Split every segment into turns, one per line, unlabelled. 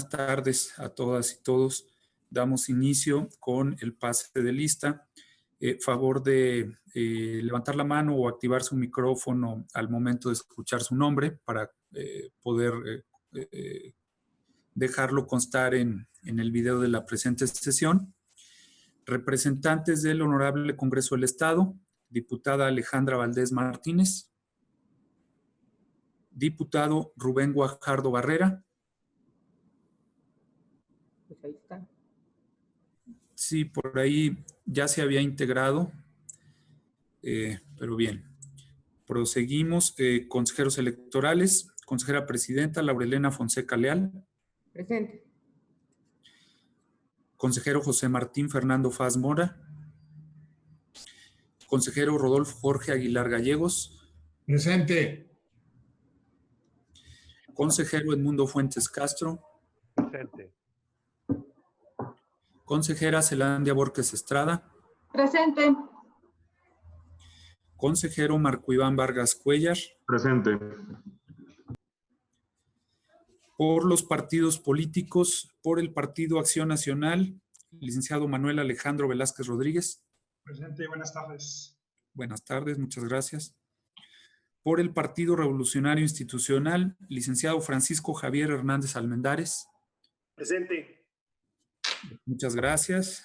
tardes a todas y todos. Damos inicio con el pase de lista. Favor de levantar la mano o activar su micrófono al momento de escuchar su nombre para poder dejarlo constar en el video de la presente sesión. Representantes del Honorable Congreso del Estado, diputada Alejandra Valdés Martínez, diputado Rubén Guajardo Barrera.
Pues ahí está.
Sí, por ahí ya se había integrado, pero bien. Proseguimos. Consejeros electorales, consejera presidenta Laurelena Fonseca Leal.
Presente.
Consejero José Martín Fernando Faz Mora. Consejero Rodolfo Jorge Aguilar Gallegos.
Presente.
Consejero Edmundo Fuentes Castro.
Presente.
Consejera Zelandia Borges Estrada.
Presente.
Consejero Marco Iván Vargas Cuellar.
Presente.
Por los partidos políticos, por el Partido Acción Nacional, licenciado Manuel Alejandro Velázquez Rodríguez.
Presente, buenas tardes.
Buenas tardes, muchas gracias. Por el Partido Revolucionario Institucional, licenciado Francisco Javier Hernández Almendares.
Presente.
Muchas gracias.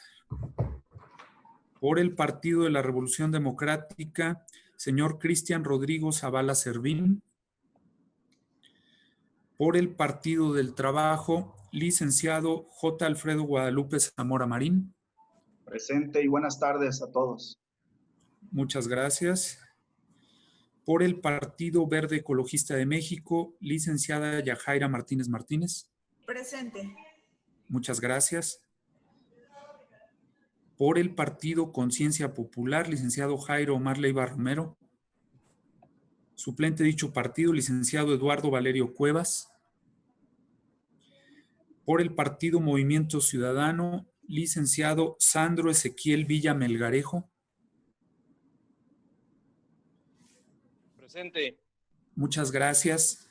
Por el Partido de la Revolución Democrática, señor Cristian Rodrigo Zavala Servín. Por el Partido del Trabajo, licenciado J. Alfredo Guadalupe Zamora Marín.
Presente y buenas tardes a todos.
Muchas gracias. Por el Partido Verde Ecologista de México, licenciada Yajaira Martínez Martínez.
Presente.
Muchas gracias. Por el Partido Conciencia Popular, licenciado Jairo Omar Leiva Romero. Suplente de dicho partido, licenciado Eduardo Valerio Cuevas. Por el Partido Movimiento Ciudadano, licenciado Sandro Ezequiel Villa Melgarejo.
Presente.
Muchas gracias.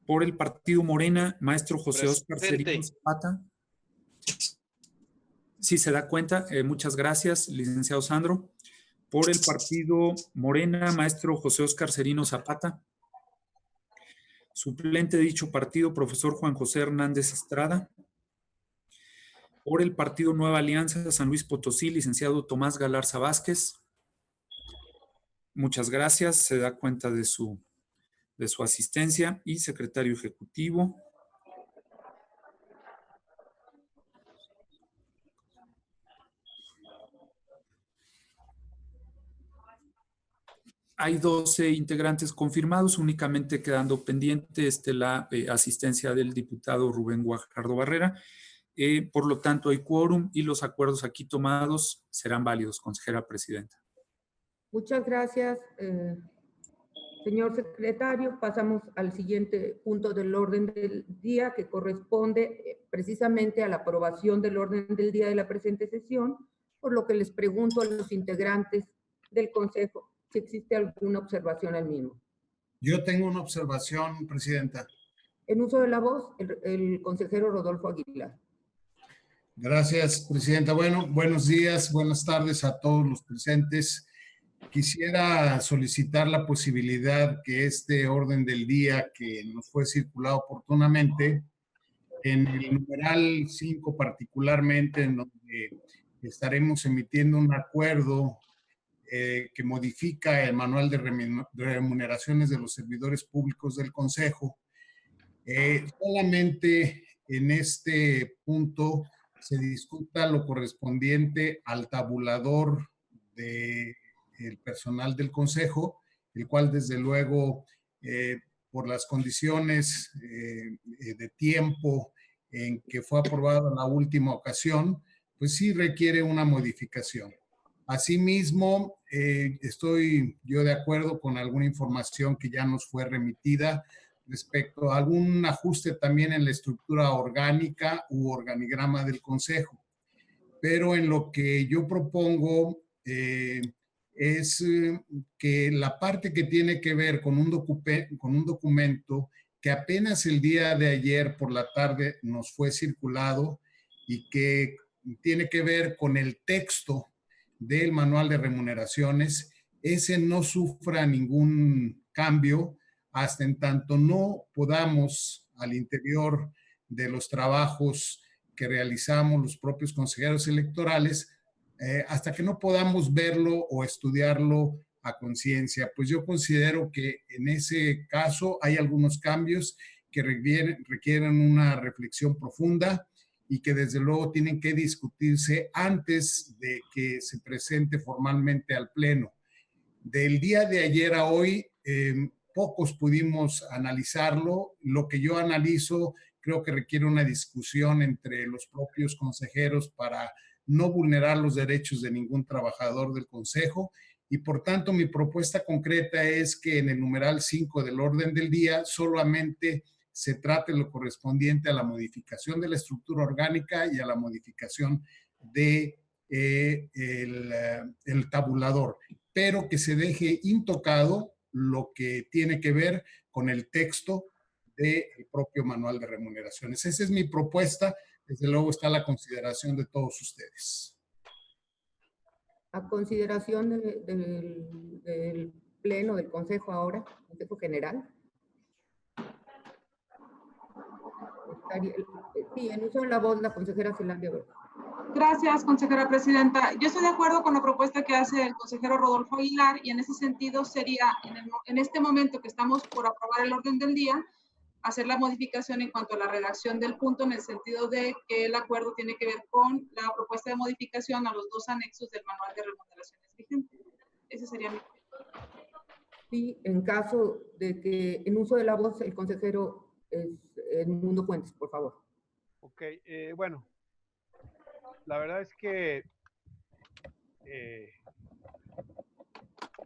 Por el Partido Morena, maestro José Óscar Cerino Zapata. Sí, se da cuenta. Muchas gracias, licenciado Sandro. Por el Partido Morena, maestro José Óscar Cerino Zapata. Suplente de dicho partido, profesor Juan José Hernández Estrada. Por el Partido Nueva Alianza San Luis Potosí, licenciado Tomás Galarza Vázquez. Muchas gracias, se da cuenta de su asistencia. Y secretario ejecutivo. Hay 12 integrantes confirmados, únicamente quedando pendiente la asistencia del diputado Rubén Guajardo Barrera. Por lo tanto, hay quórum y los acuerdos aquí tomados serán válidos, consejera presidenta.
Muchas gracias, señor secretario. Pasamos al siguiente punto del orden del día, que corresponde precisamente a la aprobación del orden del día de la presente sesión, por lo que les pregunto a los integrantes del Consejo si existe alguna observación al mismo.
Yo tengo una observación, presidenta.
En uso de la voz, el consejero Rodolfo Aguilar.
Gracias, presidenta. Bueno, buenos días, buenas tardes a todos los presentes. Quisiera solicitar la posibilidad que este orden del día que nos fue circulado oportunamente, en el numeral 5 particularmente, en donde estaremos emitiendo un acuerdo que modifica el manual de remuneraciones de los servidores públicos del Consejo. Solamente en este punto se discuta lo correspondiente al tabulador del personal del Consejo, el cual desde luego por las condiciones de tiempo en que fue aprobada la última ocasión, pues sí requiere una modificación. Asimismo, estoy yo de acuerdo con alguna información que ya nos fue remitida respecto a algún ajuste también en la estructura orgánica u organigrama del Consejo. Pero en lo que yo propongo es que la parte que tiene que ver con un documento que apenas el día de ayer por la tarde nos fue circulado y que tiene que ver con el texto del manual de remuneraciones. Ese no sufra ningún cambio hasta en tanto no podamos al interior de los trabajos que realizamos los propios consejeros electorales, hasta que no podamos verlo o estudiarlo a conciencia. Pues yo considero que en ese caso hay algunos cambios que requieren una reflexión profunda y que desde luego tienen que discutirse antes de que se presente formalmente al Pleno. Del día de ayer a hoy, pocos pudimos analizarlo. Lo que yo analizo creo que requiere una discusión entre los propios consejeros para no vulnerar los derechos de ningún trabajador del Consejo. Y por tanto, mi propuesta concreta es que en el numeral 5 del orden del día solamente se trate lo correspondiente a la modificación de la estructura orgánica y a la modificación de el tabulador, pero que se deje intocado lo que tiene que ver con el texto del propio manual de remuneraciones. Esa es mi propuesta. Desde luego está a la consideración de todos ustedes.
A consideración del Pleno del Consejo ahora, Consejo General. Sí, en uso de la voz, la consejera Zelandia Berjos.
Gracias, consejera presidenta. Yo estoy de acuerdo con la propuesta que hace el consejero Rodolfo Aguilar y en ese sentido sería, en este momento que estamos por aprobar el orden del día, hacer la modificación en cuanto a la redacción del punto en el sentido de que el acuerdo tiene que ver con la propuesta de modificación a los 2 anexos del manual de remuneraciones vigente. Ese sería mi punto.
Sí, en caso de que en uso de la voz el consejero es Edmundo Fuentes, por favor.
Ok, bueno, la verdad es que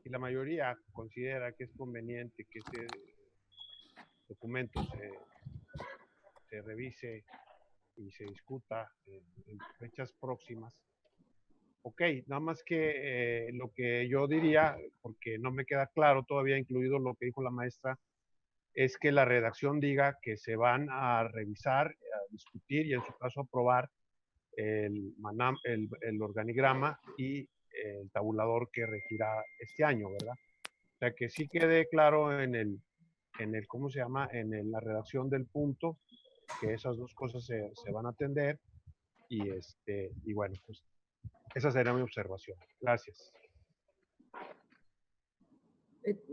y la mayoría considera que es conveniente que este documento se revise y se discuta en fechas próximas. Ok, nada más que lo que yo diría, porque no me queda claro todavía, incluido lo que dijo la maestra, es que la redacción diga que se van a revisar, a discutir y en su caso aprobar el organigrama y el tabulador que regirá este año, ¿verdad? O sea, que sí quede claro en el ¿cómo se llama? La redacción del punto, que esas dos cosas se van a atender y bueno, pues esa sería mi observación. Gracias.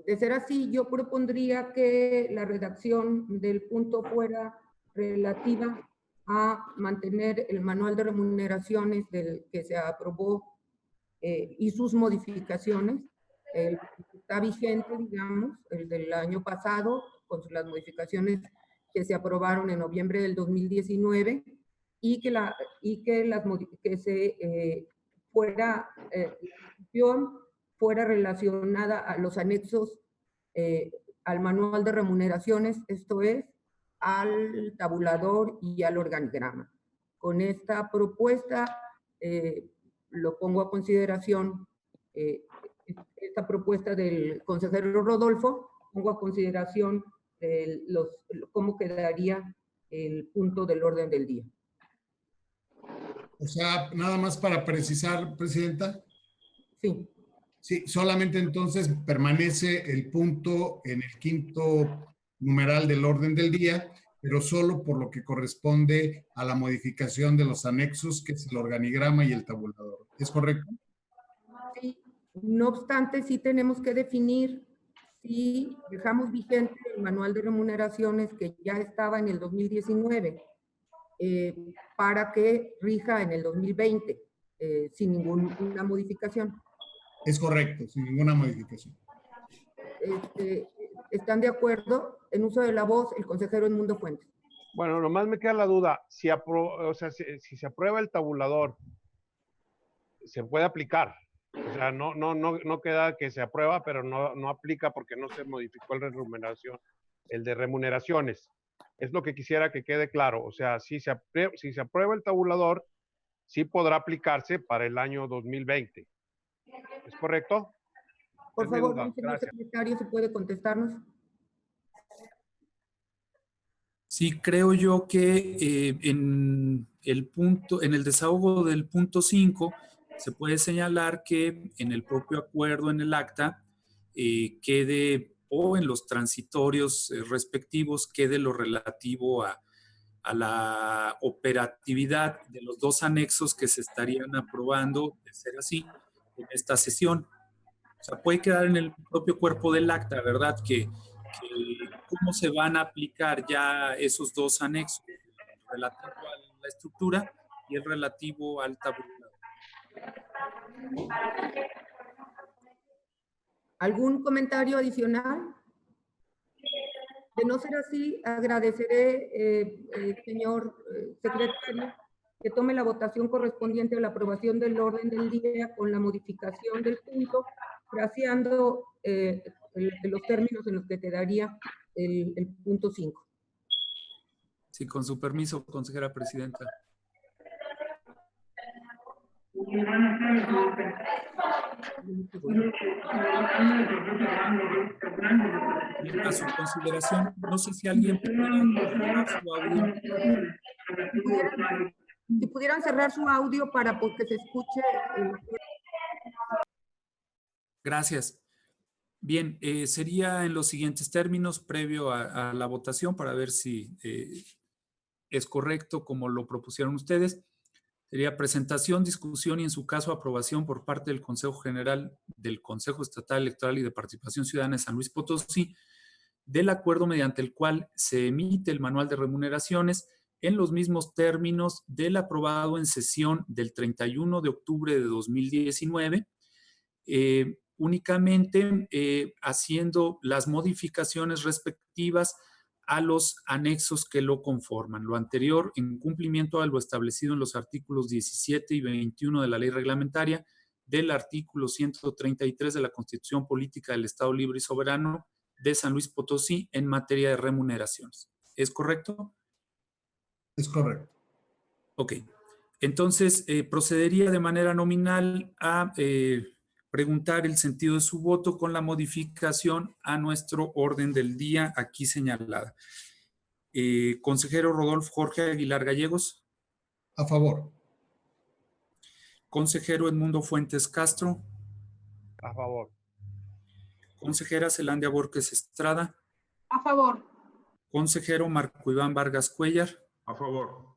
De ser así, yo propondría que la redacción del punto fuera relativa a mantener el manual de remuneraciones del que se aprobó y sus modificaciones. El que está vigente, digamos, el del año pasado, con las modificaciones que se aprobaron en noviembre del 2019 y que se fuera la discusión fuera relacionada a los anexos al manual de remuneraciones, esto es, al tabulador y al organigrama. Con esta propuesta, lo pongo a consideración, esta propuesta del consejero Rodolfo, pongo a consideración cómo quedaría el punto del orden del día.
O sea, nada más para precisar, Presidenta.
Sí.
Sí, solamente entonces permanece el punto en el 5º numeral del orden del día, pero solo por lo que corresponde a la modificación de los anexos, que es el organigrama y el tabulador. ¿Es correcto?
Sí, no obstante, sí tenemos que definir si dejamos vigente el manual de remuneraciones que ya estaba en el 2019 para que rija en el 2020 sin ninguna modificación.
Es correcto, sin ninguna modificación.
¿Están de acuerdo? En uso de la voz, el consejero Edmundo Fuentes.
Bueno, nomás me queda la duda, si se aprueba el tabulador, ¿se puede aplicar? O sea, no queda que se aprueba, pero no aplica porque no se modificó el de remuneraciones. Es lo que quisiera que quede claro. O sea, si se aprueba el tabulador, sí podrá aplicarse para el año 2020. ¿Es correcto?
Por favor, señor
Gracias.
secretario, ¿se puede contestarnos?
Sí, creo yo que en el desahogo del punto 5 se puede señalar que en el propio acuerdo, en el acta, quede, o en los transitorios respectivos, quede lo relativo a la operatividad de los dos anexos que se estarían aprobando, de ser así, en esta sesión. O sea, puede quedar en el propio cuerpo del acta, ¿verdad? Que cómo se van a aplicar ya esos dos anexos, el relativo a la estructura y el relativo al tabulador.
¿Algún comentario adicional? De no ser así, agradeceré, señor secretario, que tome la votación correspondiente a la aprobación del orden del día con la modificación del punto, fraseando los términos en los que quedaría el punto 5.
Sí, con su permiso, consejera presidenta. A su consideración, no sé si alguien pudiera cerrar su audio.
Si pudieran cerrar su audio para que se escuche.
Gracias. Bien, sería en los siguientes términos, previo a la votación, para ver si es correcto como lo propusieron ustedes. Sería presentación, discusión y, en su caso, aprobación por parte del Consejo General del Consejo Estatal Electoral y de Participación Ciudadana de San Luis Potosí, del acuerdo mediante el cual se emite el manual de remuneraciones en los mismos términos del aprobado en sesión del 31 de octubre de 2019, únicamente haciendo las modificaciones respectivas a los anexos que lo conforman. Lo anterior en cumplimiento a lo establecido en los artículos 17 y 21 de la Ley Reglamentaria, del artículo 133 de la Constitución Política del Estado Libre y Soberano de San Luis Potosí en materia de remuneraciones. ¿Es correcto?
Es correcto.
Ok. Entonces, procedería de manera nominal a preguntar el sentido de su voto con la modificación a nuestro orden del día aquí señalada. Consejero Rodolfo Jorge Aguilar Gallegos.
A favor.
Consejero Edmundo Fuentes Castro.
A favor.
Consejera Zelandia Borges Estrada.
A favor.
Consejero Marco Iván Vargas Cuellar.
A favor.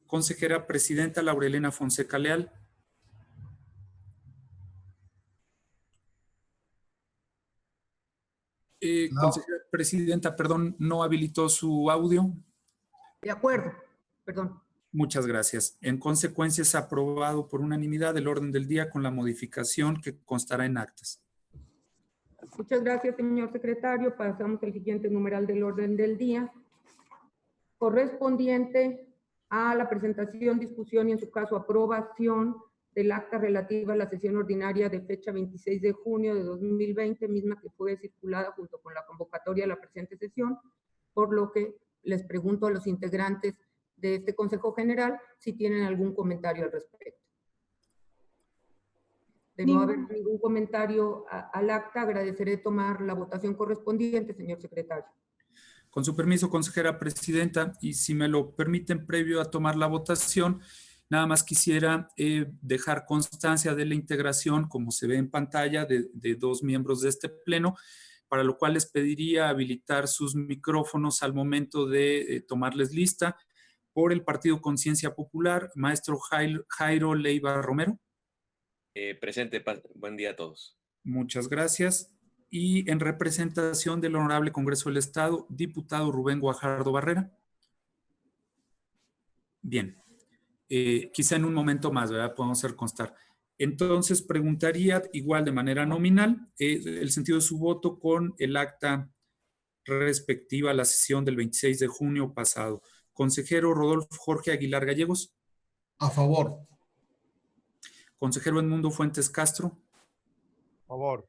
Consejera Presidenta Laurelena Fonseca Leal.
No.
Consejera Presidenta, perdón, no habilitó su audio.
De acuerdo, perdón.
Muchas gracias. En consecuencia, es aprobado por unanimidad el orden del día con la modificación que constará en actas.
Muchas gracias, señor secretario. Pasamos al siguiente numeral del orden del día, correspondiente a la presentación, discusión y, en su caso, aprobación del acta relativa a la sesión ordinaria de fecha 26 de junio de 2020, misma que fue circulada junto con la convocatoria de la presente sesión, por lo que les pregunto a los integrantes de este Consejo General si tienen algún comentario al respecto. De no haber ningún comentario al acta, agradeceré tomar la votación correspondiente, señor secretario.
Con su permiso, consejera presidenta, y si me lo permiten, previo a tomar la votación, nada más quisiera dejar constancia de la integración, como se ve en pantalla, de dos miembros de este pleno, para lo cual les pediría habilitar sus micrófonos al momento de tomarles lista. Por el Partido Conciencia Popular, maestro Jairo Leiva Romero.
Presente, buen día a todos.
Muchas gracias. Y en representación del Honorable Congreso del Estado, diputado Rubén Guajardo Barrera. Bien, quizá en un momento más, ¿verdad? Podemos hacer constar. Entonces, preguntaría igual de manera nominal el sentido de su voto con el acta respectiva a la sesión del 26 de junio pasado. Consejero Rodolfo Jorge Aguilar Gallegos.
A favor.
Consejero Edmundo Fuentes Castro.
A favor.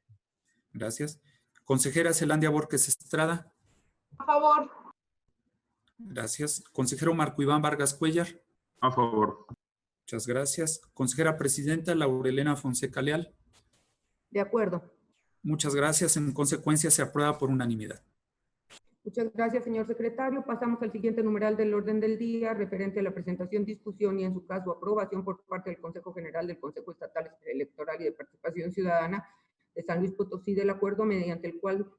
Gracias. Consejera Zelandia Borges Estrada.
A favor.
Gracias. Consejero Marco Iván Vargas Cuellar.
A favor.
Muchas gracias. Consejera Presidenta Laurelena Fonseca Leal.
De acuerdo.
Muchas gracias. En consecuencia, se aprueba por unanimidad.
Muchas gracias, señor secretario. Pasamos al siguiente numeral del orden del día, referente a la presentación, discusión y, en su caso, aprobación por parte del Consejo General del Consejo Estatal Electoral y de Participación Ciudadana de San Luis Potosí, del acuerdo mediante el cual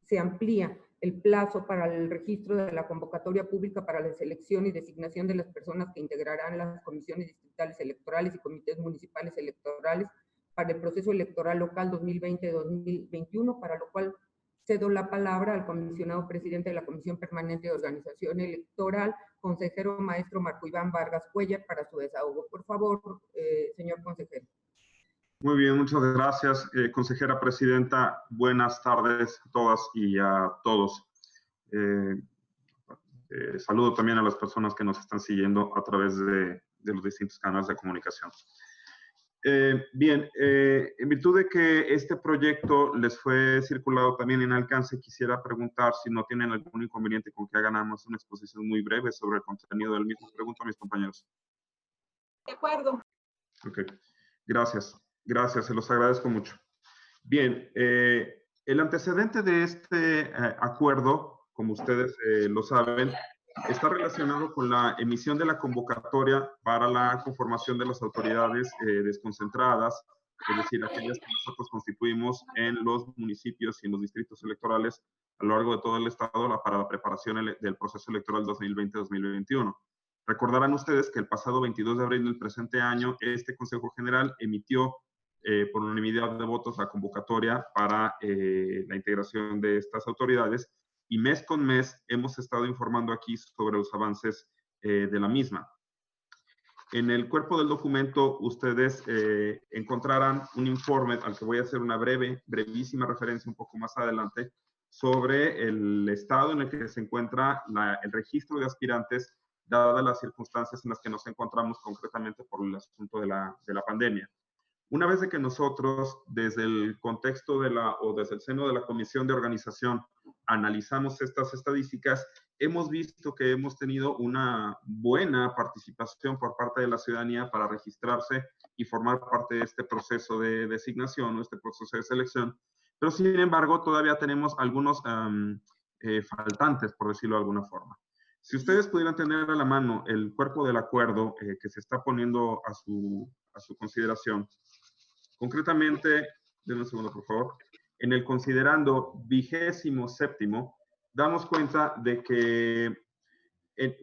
se amplía el plazo para el registro de la convocatoria pública para la selección y designación de las personas que integrarán las comisiones distritales electorales y comités municipales electorales para el proceso electoral local 2020-2021, para lo cual cedo la palabra al comisionado presidente de la Comisión Permanente de Organización Electoral, consejero maestro Marco Iván Vargas Cuellar, para su desahogo. Por favor, señor consejero.
Muy bien, muchas gracias, consejera presidenta. Buenas tardes a todas y a todos. Saludo también a las personas que nos están siguiendo a través de los distintos canales de comunicación. Bien, en virtud de que este proyecto les fue circulado también en alcance, quisiera preguntar si no tienen algún inconveniente con que hagan nada más una exposición muy breve sobre el contenido del mismo. Pregunto a mis compañeros.
De acuerdo.
Ok, gracias. Gracias, se los agradezco mucho. Bien, el antecedente de este acuerdo, como ustedes lo saben, está relacionado con la emisión de la convocatoria para la conformación de las autoridades desconcentradas, es decir, aquellas que nosotros constituimos en los municipios y en los distritos electorales a lo largo de todo el estado para la preparación del proceso electoral 2020-2021. Recordarán ustedes que el pasado 22 de abril del presente año, este Consejo General emitió por unanimidad de votos la convocatoria para la integración de estas autoridades, y mes con mes hemos estado informando aquí sobre los avances de la misma. En el cuerpo del documento ustedes encontrarán un informe al que voy a hacer una brevísima referencia un poco más adelante sobre el estado en el que se encuentra el registro de aspirantes, dadas las circunstancias en las que nos encontramos concretamente por el asunto de la pandemia. Una vez de que nosotros, desde el contexto desde el seno de la Comisión de Organización, analizamos estas estadísticas, hemos visto que hemos tenido una buena participación por parte de la ciudadanía para registrarse y formar parte de este proceso de designación o este proceso de selección. Pero, sin embargo, todavía tenemos algunos faltantes, por decirlo de alguna forma. Si ustedes pudieran tener a la mano el cuerpo del acuerdo que se está poniendo a su consideración, concretamente, denme un segundo, por favor, en el considerando 27º, damos cuenta de que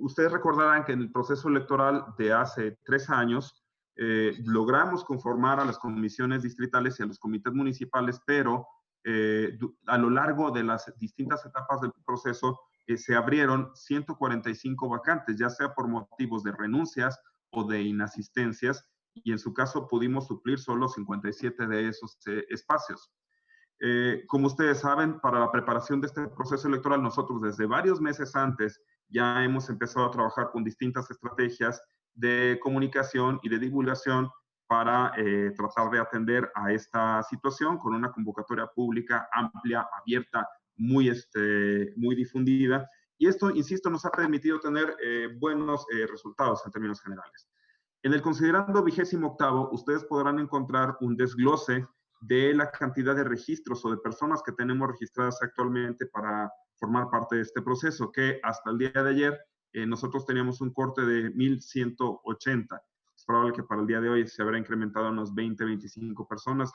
ustedes recordarán que en el proceso electoral de hace 3 años logramos conformar a las comisiones distritales y a los comités municipales, pero a lo largo de las distintas etapas del proceso se abrieron 145 vacantes, ya sea por motivos de renuncias o de inasistencias, y en su caso pudimos suplir solo 57 de esos espacios. Como ustedes saben, para la preparación de este proceso electoral, nosotros desde varios meses antes ya hemos empezado a trabajar con distintas estrategias de comunicación y de divulgación para tratar de atender a esta situación con una convocatoria pública amplia, abierta, muy difundida. Y esto, insisto, nos ha permitido tener buenos resultados en términos generales. En el considerando 28º, ustedes podrán encontrar un desglose de la cantidad de registros o de personas que tenemos registradas actualmente para formar parte de este proceso, que hasta el día de ayer nosotros teníamos un corte de 1,180. Es probable que para el día de hoy se habrá incrementado a unos 20, 25 personas.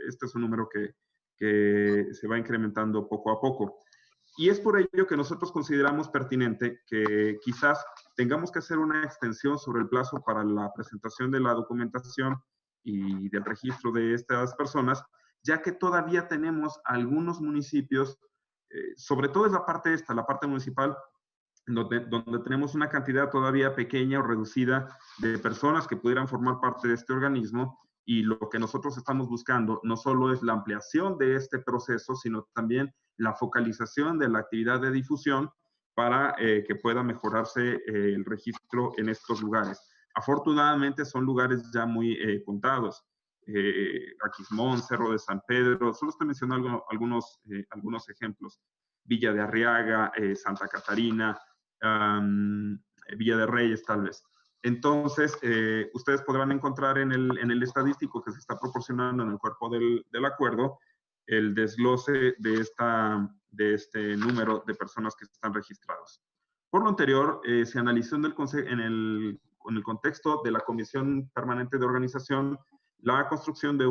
Este es un número que se va incrementando poco a poco. Y es por ello que nosotros consideramos pertinente que quizás tengamos que hacer una extensión sobre el plazo para la presentación de la documentación y del registro de estas personas, ya que todavía tenemos algunos municipios, sobre todo es la parte la parte municipal, donde tenemos una cantidad todavía pequeña o reducida de personas que pudieran formar parte de este organismo, y lo que nosotros estamos buscando no solo es la ampliación de este proceso, sino también la focalización de la actividad de difusión para que pueda mejorarse el registro en estos lugares. Afortunadamente son lugares ya muy contados. Aquismón, Cerro de San Pedro, solo estoy mencionando algunos ejemplos. Villa de Arriaga, Santa Catarina, Villa de Reyes tal vez. Entonces, ustedes podrán encontrar en el estadístico que se está proporcionando en el cuerpo del acuerdo el desglose de esta de este número de personas que están registrados. Por lo anterior, se analizó en el contexto de la Comisión Permanente de Organización la construcción de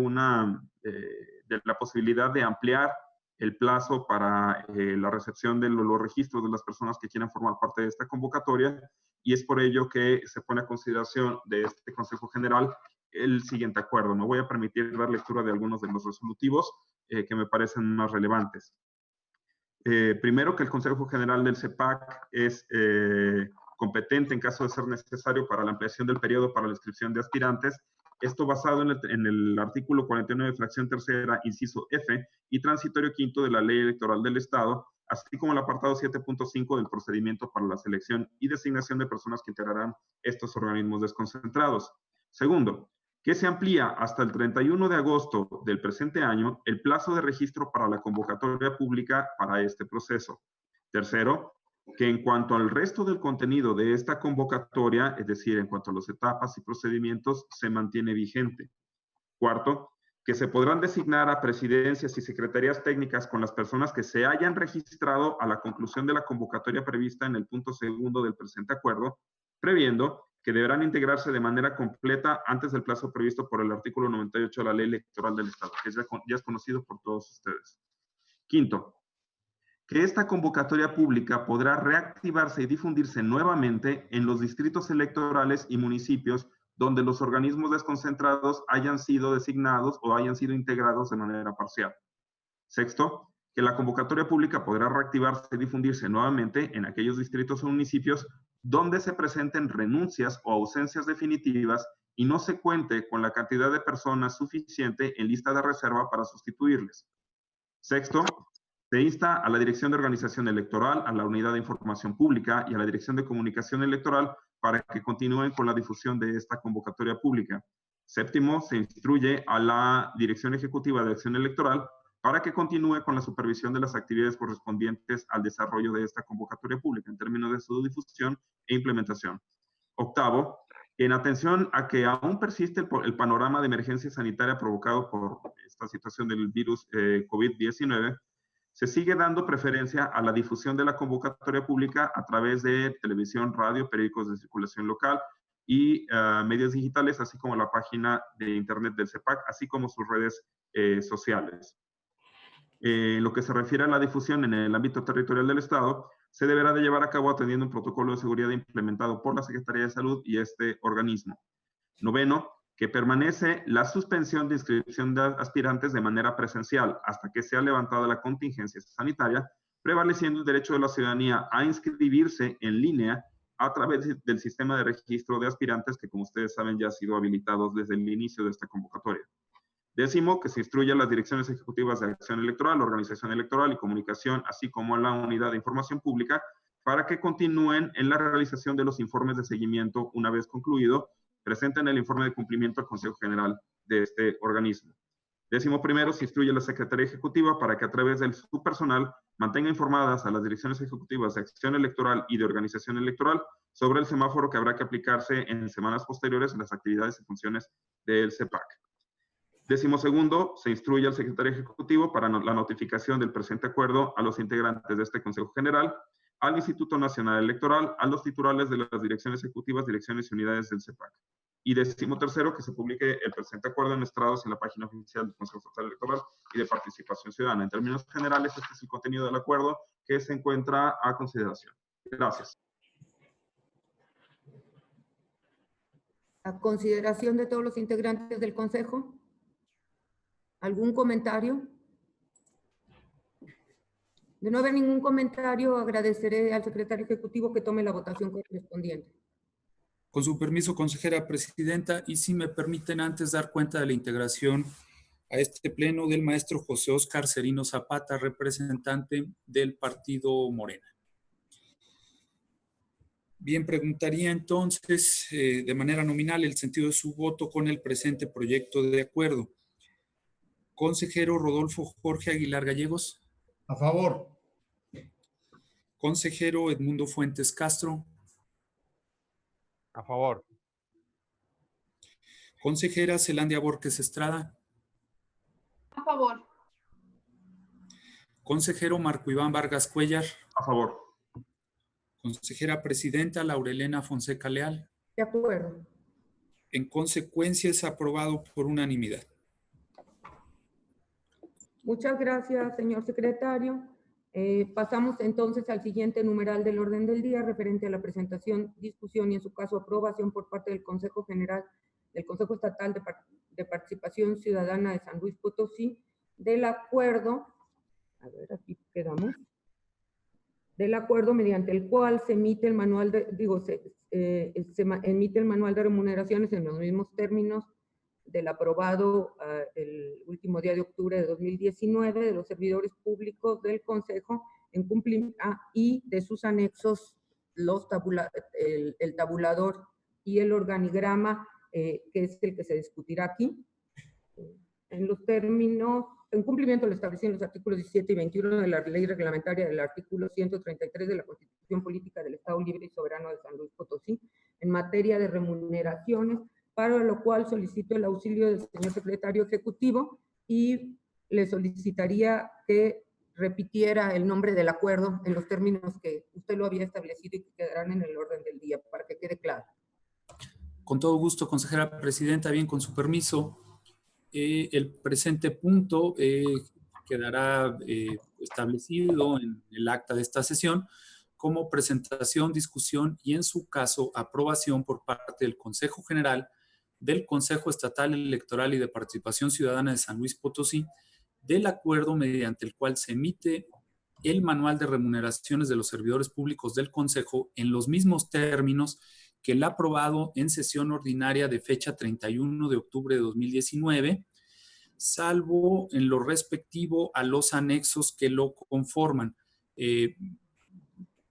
la posibilidad de ampliar el plazo para la recepción de los registros de las personas que quieran formar parte de esta convocatoria, y es por ello que se pone a consideración de este Consejo General el siguiente acuerdo. Me voy a permitir dar lectura de algunos de los resolutivos que me parecen más relevantes. Primero, que el Consejo General del CEPAC es competente en caso de ser necesario para la ampliación del periodo para la inscripción de aspirantes. Esto basado en el artículo 49, fracción tercera, inciso F, y transitorio quinto de la Ley Electoral del Estado, así como el apartado 7.5 del procedimiento para la selección y designación de personas que integrarán estos organismos desconcentrados. Segundo, que se amplía hasta el 31 de agosto del presente año el plazo de registro para la convocatoria pública para este proceso. Tercero, que en cuanto al resto del contenido de esta convocatoria, es decir, en cuanto a las etapas y procedimientos, se mantiene vigente. Cuarto, que se podrán designar a presidencias y secretarías técnicas con las personas que se hayan registrado a la conclusión de la convocatoria prevista en el punto segundo del presente acuerdo, previendo que deberán integrarse de manera completa antes del plazo previsto por el artículo 98 de la Ley Electoral del Estado, que ya es conocido por todos ustedes. Quinto, que esta convocatoria pública podrá reactivarse y difundirse nuevamente en los distritos electorales y municipios donde los organismos desconcentrados hayan sido designados o hayan sido integrados de manera parcial. Sexto, que la convocatoria pública podrá reactivarse y difundirse nuevamente en aquellos distritos o municipios donde se presenten renuncias o ausencias definitivas y no se cuente con la cantidad de personas suficiente en lista de reserva para sustituirles. Sexto, se insta a la Dirección de Organización Electoral, a la Unidad de Información Pública y a la Dirección de Comunicación Electoral para que continúen con la difusión de esta convocatoria pública. Séptimo, se instruye a la Dirección Ejecutiva de Acción Electoral para que continúe con la supervisión de las actividades correspondientes al desarrollo de esta convocatoria pública en términos de su difusión e implementación. Octavo, en atención a que aún persiste el panorama de emergencia sanitaria provocado por esta situación del virus COVID-19, se sigue dando preferencia a la difusión de la convocatoria pública a través de televisión, radio, periódicos de circulación local y medios digitales, así como la página de internet del CEPAC, así como sus redes sociales. En lo que se refiere a la difusión en el ámbito territorial del Estado, se deberá de llevar a cabo atendiendo un protocolo de seguridad implementado por la Secretaría de Salud y este organismo. Noveno, que permanece la suspensión de inscripción de aspirantes de manera presencial hasta que sea levantada la contingencia sanitaria, prevaleciendo el derecho de la ciudadanía a inscribirse en línea a través del sistema de registro de aspirantes que, como ustedes saben, ya ha sido habilitado desde el inicio de esta convocatoria. Décimo, que se instruya a las direcciones ejecutivas de acción electoral, organización electoral y comunicación, así como a la unidad de información pública, para que continúen en la realización de los informes de seguimiento una vez concluido, presenten el informe de cumplimiento al Consejo General de este organismo. Décimo primero, se instruye a la Secretaría Ejecutiva para que a través de su personal mantenga informadas a las direcciones ejecutivas de acción electoral y de organización electoral sobre el semáforo que habrá que aplicarse en semanas posteriores en las actividades y funciones del CEPAC. Décimo segundo, se instruye al secretario ejecutivo para la notificación del presente acuerdo a los integrantes de este Consejo General, al Instituto Nacional Electoral, a los titulares de las direcciones ejecutivas, direcciones y unidades del CEPAC. Y décimo tercero, que se publique el presente acuerdo en estrados en la página oficial del Consejo Estatal Electoral y de Participación Ciudadana. En términos generales, este es el contenido del acuerdo que se encuentra a consideración. Gracias.
A consideración de todos los integrantes del Consejo. ¿Algún comentario? De no haber ningún comentario, agradeceré al secretario ejecutivo que tome la votación correspondiente.
Con su permiso, consejera presidenta, y si me permiten antes dar cuenta de la integración a este pleno del maestro José Óscar Cerino Zapata, representante del partido Morena. Bien, preguntaría entonces de manera nominal el sentido de su voto con el presente proyecto de acuerdo. Consejero Rodolfo Jorge Aguilar Gallegos.
A favor.
Consejero Edmundo Fuentes Castro.
A favor.
Consejera Zelandia Borges Estrada.
A favor.
Consejero Marco Iván Vargas Cuellar.
A favor.
Consejera Presidenta Laurelena Fonseca Leal.
De acuerdo.
En consecuencia, es aprobado por unanimidad.
Muchas gracias, señor secretario. Pasamos entonces al siguiente numeral del orden del día, referente a la presentación, discusión y, en su caso, aprobación por parte del Consejo General del Consejo Estatal de Participación Ciudadana de San Luis Potosí, del acuerdo, a ver, aquí quedamos, del acuerdo mediante el cual se emite el manual de, emite el manual de remuneraciones en los mismos términos del aprobado el último día de octubre de 2019 de los servidores públicos del Consejo en cumplimiento y de sus anexos, el tabulador y el organigrama, que es el que se discutirá aquí. En los términos, en cumplimiento de lo establecido en los artículos 17 y 21 de la ley reglamentaria del artículo 133 de la Constitución Política del Estado Libre y Soberano de San Luis Potosí, en materia de remuneraciones, para lo cual solicito el auxilio del señor secretario ejecutivo y le solicitaría que repitiera el nombre del acuerdo en los términos que usted lo había establecido y que quedarán en el orden del día, para que quede claro.
Con todo gusto, consejera presidenta, bien, con su permiso. El presente punto quedará establecido en el acta de esta sesión como presentación, discusión y, en su caso, aprobación por parte del Consejo General del Consejo Estatal Electoral y de Participación Ciudadana de San Luis Potosí, del acuerdo mediante el cual se emite el manual de remuneraciones de los servidores públicos del Consejo en los mismos términos que el aprobado en sesión ordinaria de fecha 31 de octubre de 2019, salvo en lo respectivo a los anexos que lo conforman.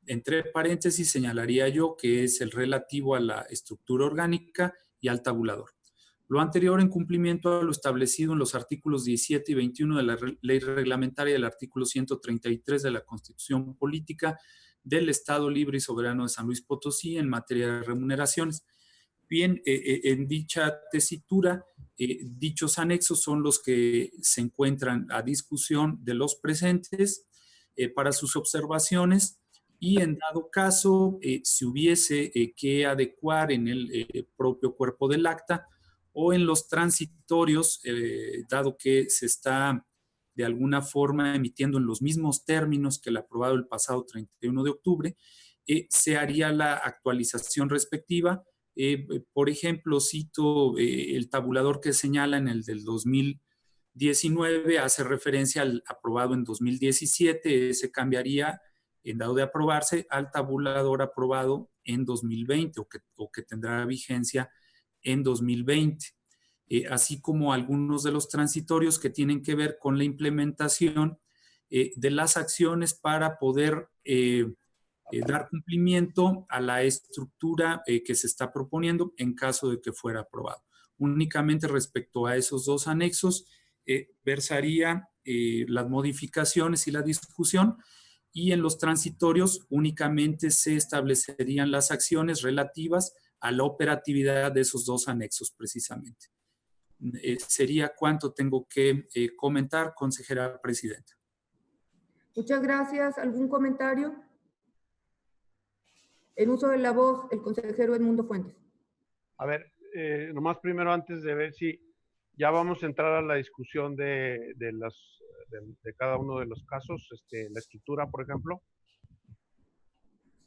Entre paréntesis señalaría yo que es el relativo a la estructura orgánica y al tabulador. Lo anterior en cumplimiento a lo establecido en los artículos 17 y 21 de la ley reglamentaria del artículo 133 de la Constitución Política del Estado Libre y Soberano de San Luis Potosí en materia de remuneraciones. Bien, en dicha tesitura, dichos anexos son los que se encuentran a discusión de los presentes para sus observaciones y, en dado caso, si hubiese que adecuar en el propio cuerpo del acta o en los transitorios, dado que se está de alguna forma emitiendo en los mismos términos que el aprobado el pasado 31 de octubre, se haría la actualización respectiva. Por ejemplo, cito el tabulador que señala en el del 2019, hace referencia al aprobado en 2017, se cambiaría, en dado de aprobarse, al tabulador aprobado en 2020 o que tendrá vigencia en 2020. Así como algunos de los transitorios que tienen que ver con la implementación de las acciones para poder dar cumplimiento a la estructura que se está proponiendo en caso de que fuera aprobado. Únicamente respecto a esos dos anexos, versaría las modificaciones y la discusión, y en los transitorios únicamente se establecerían las acciones relativas a la operatividad de esos dos anexos precisamente. Sería cuanto tengo que comentar, consejera presidenta.
Muchas gracias. ¿Algún comentario? En uso de la voz, el consejero Edmundo Fuentes.
A ver, nomás primero, antes de ver si ya vamos a entrar a la discusión de cada uno de los casos, la estructura, por ejemplo,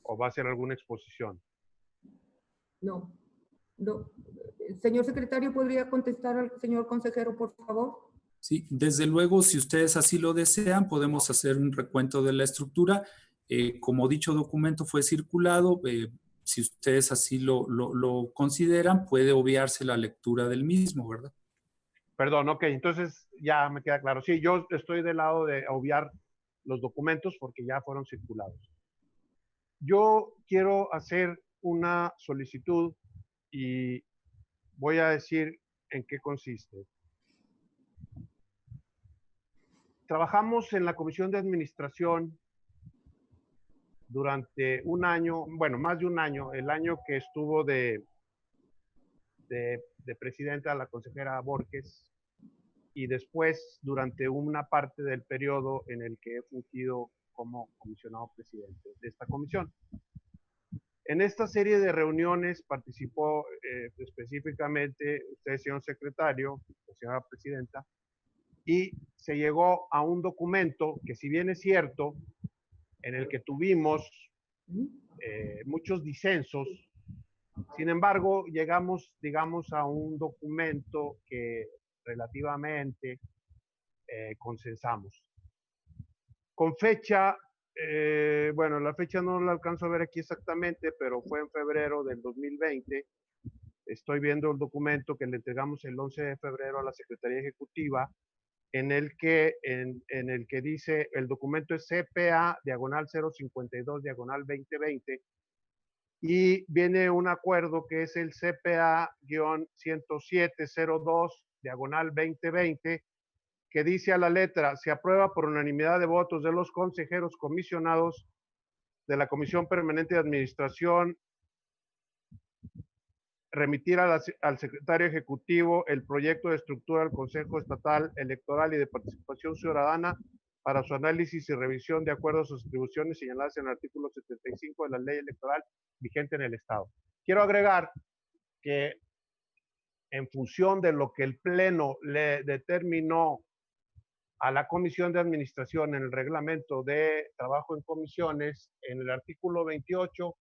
o va a ser alguna exposición.
No. Señor secretario, ¿podría contestar al señor consejero, por favor?
Sí, desde luego, si ustedes así lo desean, podemos hacer un recuento de la estructura. Como dicho documento fue circulado, si ustedes así lo consideran, puede obviarse la lectura del mismo, ¿verdad?
Perdón, ok, entonces ya me queda claro. Sí, yo estoy del lado de obviar los documentos porque ya fueron circulados. Yo quiero hacer una solicitud y voy a decir en qué consiste. Trabajamos en la Comisión de Administración durante un año, bueno, más de un año, el año que estuvo de presidenta la consejera Borges, y después durante una parte del periodo en el que he fungido como comisionado presidente de esta comisión. En esta serie de reuniones participó específicamente usted, señor secretario, señora presidenta, y se llegó a un documento que, si bien es cierto, en el que tuvimos muchos disensos, sin embargo, llegamos, digamos, a un documento que relativamente consensamos. Con fecha, bueno, la fecha no la alcanzo a ver aquí exactamente, pero fue en febrero del 2020. Estoy viendo el documento que le entregamos el 11 de febrero a la Secretaría Ejecutiva, en el que dice, el documento es CPA/052/2020, y viene un acuerdo que es el CPA-10702/2020, que dice a la letra: se aprueba por unanimidad de votos de los consejeros comisionados de la Comisión Permanente de Administración remitir al secretario ejecutivo el proyecto de estructura del Consejo Estatal Electoral y de Participación Ciudadana para su análisis y revisión de acuerdo a sus atribuciones señaladas en el artículo 75 de la ley electoral vigente en el Estado. Quiero agregar que, en función de lo que el Pleno le determinó a la Comisión de Administración en el reglamento de trabajo en comisiones, en el artículo 28,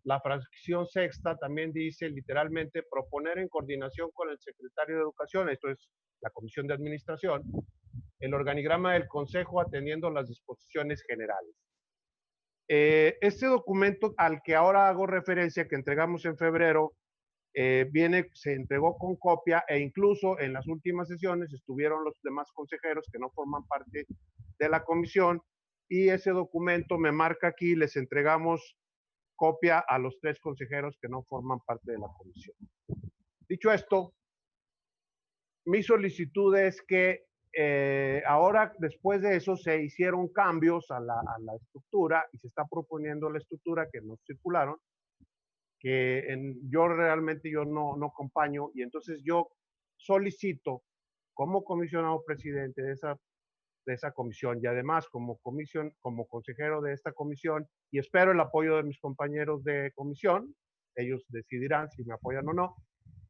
la fracción sexta también dice literalmente: proponer en coordinación con el secretario de Educación, esto es la Comisión de Administración, el organigrama del Consejo atendiendo las disposiciones generales. Este documento al que ahora hago referencia, que entregamos en febrero, se entregó con copia, e incluso en las últimas sesiones estuvieron los demás consejeros que no forman parte de la comisión, y ese documento me marca aquí, les entregamos copia a los 3 consejeros que no forman parte de la comisión. Dicho esto, mi solicitud es que ahora, después de eso, se hicieron cambios a la estructura, y se está proponiendo la estructura que nos circularon, que yo realmente no acompaño, y entonces yo solicito, como comisionado presidente de esa comisión, y además como consejero de esta comisión, y espero el apoyo de mis compañeros de comisión, ellos decidirán si me apoyan o no,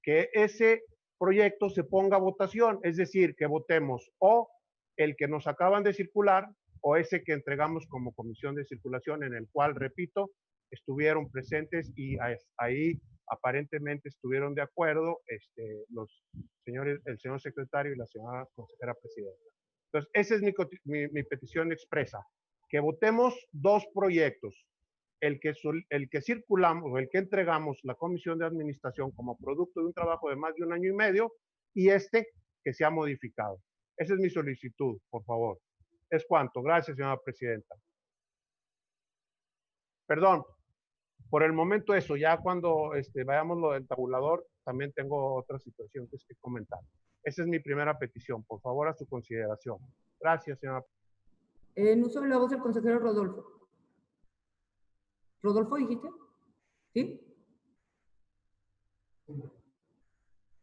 que ese proyecto se ponga a votación, es decir, que votemos o el que nos acaban de circular o ese que entregamos como comisión de circulación, en el cual, repito, estuvieron presentes y ahí aparentemente estuvieron de acuerdo el señor secretario y la señora consejera presidenta. Entonces, esa es mi petición expresa, que votemos 2 proyectos, el que circulamos o el que entregamos la Comisión de Administración como producto de un trabajo de más de 1 año y medio, y que se ha modificado. Esa es mi solicitud, por favor. Es cuanto. Gracias, señora presidenta. Perdón, por el momento eso, ya cuando vayamos lo del tabulador, también tengo otra situación que comentar. Esa es mi primera petición, por favor, a su consideración. Gracias, señora.
En uso de la voz del consejero Rodolfo. ¿Rodolfo dijiste? ¿Sí?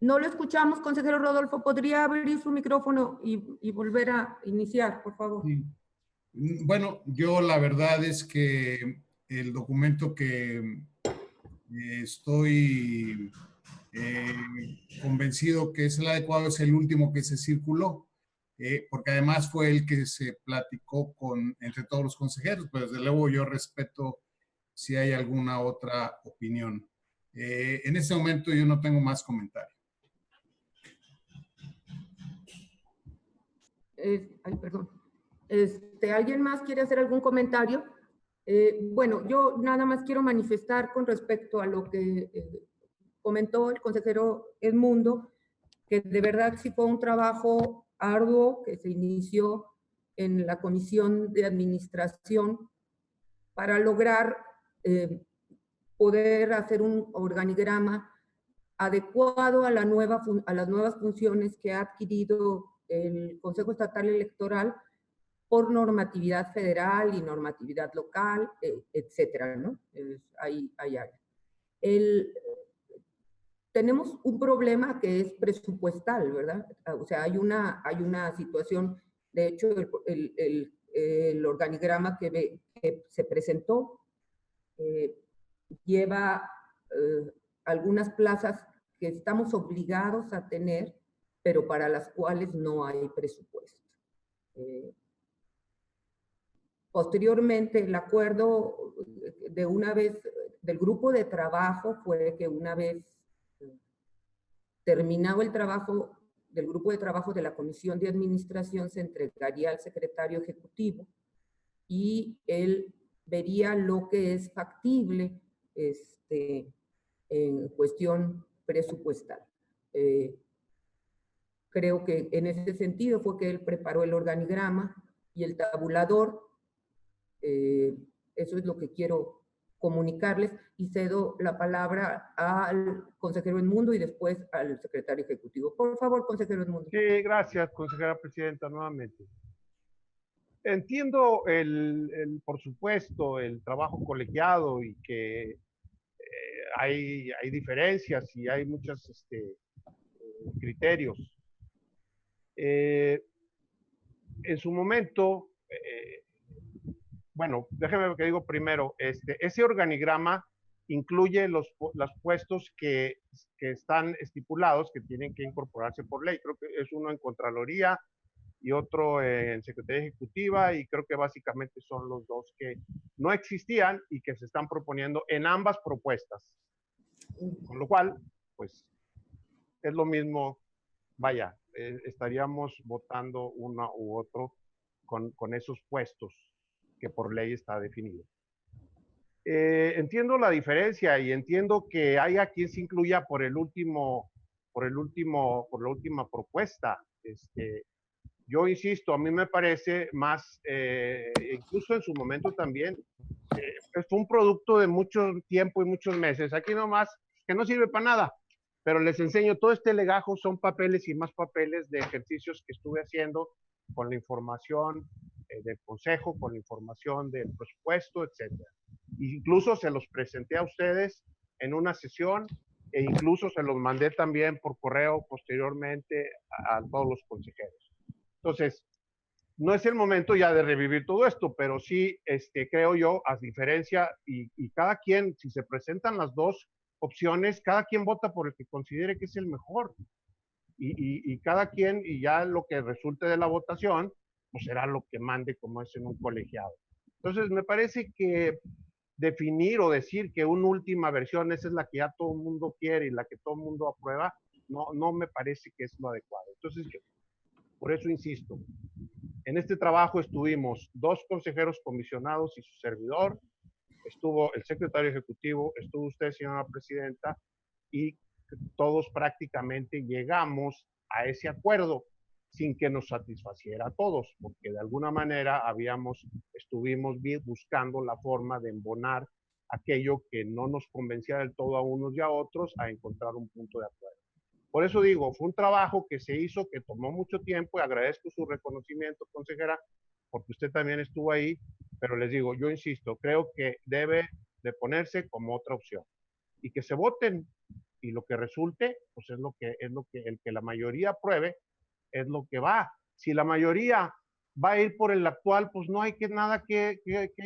No lo escuchamos, consejero Rodolfo. ¿Podría abrir su micrófono y volver a iniciar, por favor?
Sí. Bueno, yo la verdad es que el documento que estoy convencido que es el adecuado es el último que se circuló, porque además fue el que se platicó entre todos los consejeros, pero desde luego yo respeto si hay alguna otra opinión. En este momento yo no tengo más comentarios.
Ay, perdón. ¿Alguien más quiere hacer algún comentario? Bueno, yo nada más quiero manifestar con respecto a lo que comentó el consejero Edmundo, que de verdad sí fue un trabajo arduo que se inició en la Comisión de Administración para lograr poder hacer un organigrama adecuado a las nuevas funciones que ha adquirido el Consejo Estatal Electoral por normatividad federal y normatividad local, etcétera, ¿no? Ahí hay. tenemos un problema que es presupuestal, ¿verdad? O sea, hay una situación, de hecho, el organigrama que se presentó lleva algunas plazas que estamos obligados a tener, pero para las cuales no hay presupuesto. Posteriormente, el acuerdo de una vez del grupo de trabajo fue que una vez terminado el trabajo del grupo de trabajo de la Comisión de Administración, se entregaría al secretario ejecutivo y él vería lo que es factible en cuestión presupuestal. Creo que en ese sentido fue que él preparó el organigrama y el tabulador. Eso es lo que quiero comunicarles y cedo la palabra al consejero Edmundo y después al secretario ejecutivo. Por favor, consejero Edmundo.
Sí, gracias, consejera presidenta, nuevamente. Entiendo, por supuesto, el trabajo colegiado y que hay diferencias y hay muchos criterios. En su momento, bueno, déjeme que digo primero, ese organigrama incluye los puestos que están estipulados, que tienen que incorporarse por ley. Creo que es uno en Contraloría y otro en Secretaría Ejecutiva, y creo que básicamente son los dos que no existían y que se están proponiendo en ambas propuestas. Con lo cual, pues, es lo mismo, vaya, estaríamos votando uno u otro con esos puestos que por ley está definido. Entiendo la diferencia y entiendo que haya quien se incluya por la última propuesta. Yo insisto, a mí me parece más, incluso en su momento también, fue un producto de mucho tiempo y muchos meses. Aquí nomás, que no sirve para nada, pero les enseño, todo este legajo son papeles y más papeles de ejercicios que estuve haciendo con la información del consejo, con la información del presupuesto, etcétera. Incluso se los presenté a ustedes en una sesión e incluso se los mandé también por correo posteriormente a todos los consejeros. Entonces, no es el momento ya de revivir todo esto, pero sí creo yo, a diferencia, y cada quien, si se presentan las dos opciones, cada quien vota por el que considere que es el mejor. Y cada quien, y ya lo que resulte de la votación, pues será lo que mande, como es en un colegiado. Entonces, me parece que definir o decir que una última versión, esa es la que ya todo el mundo quiere y la que todo el mundo aprueba, no me parece que es lo adecuado. Entonces, por eso insisto, en este trabajo estuvimos 2 consejeros comisionados y su servidor, estuvo el secretario ejecutivo, estuvo usted, señora presidenta, y todos prácticamente llegamos a ese acuerdo sin que nos satisfaciera a todos, porque de alguna manera estuvimos buscando la forma de embonar aquello que no nos convencía del todo a unos y a otros a encontrar un punto de acuerdo. Por eso digo, fue un trabajo que se hizo, que tomó mucho tiempo, y agradezco su reconocimiento, consejera, porque usted también estuvo ahí, pero les digo, yo insisto, creo que debe de ponerse como otra opción y que se voten, y lo que resulte, pues es lo que el que la mayoría apruebe, es lo que va. Si la mayoría va a ir por el actual, pues no hay nada que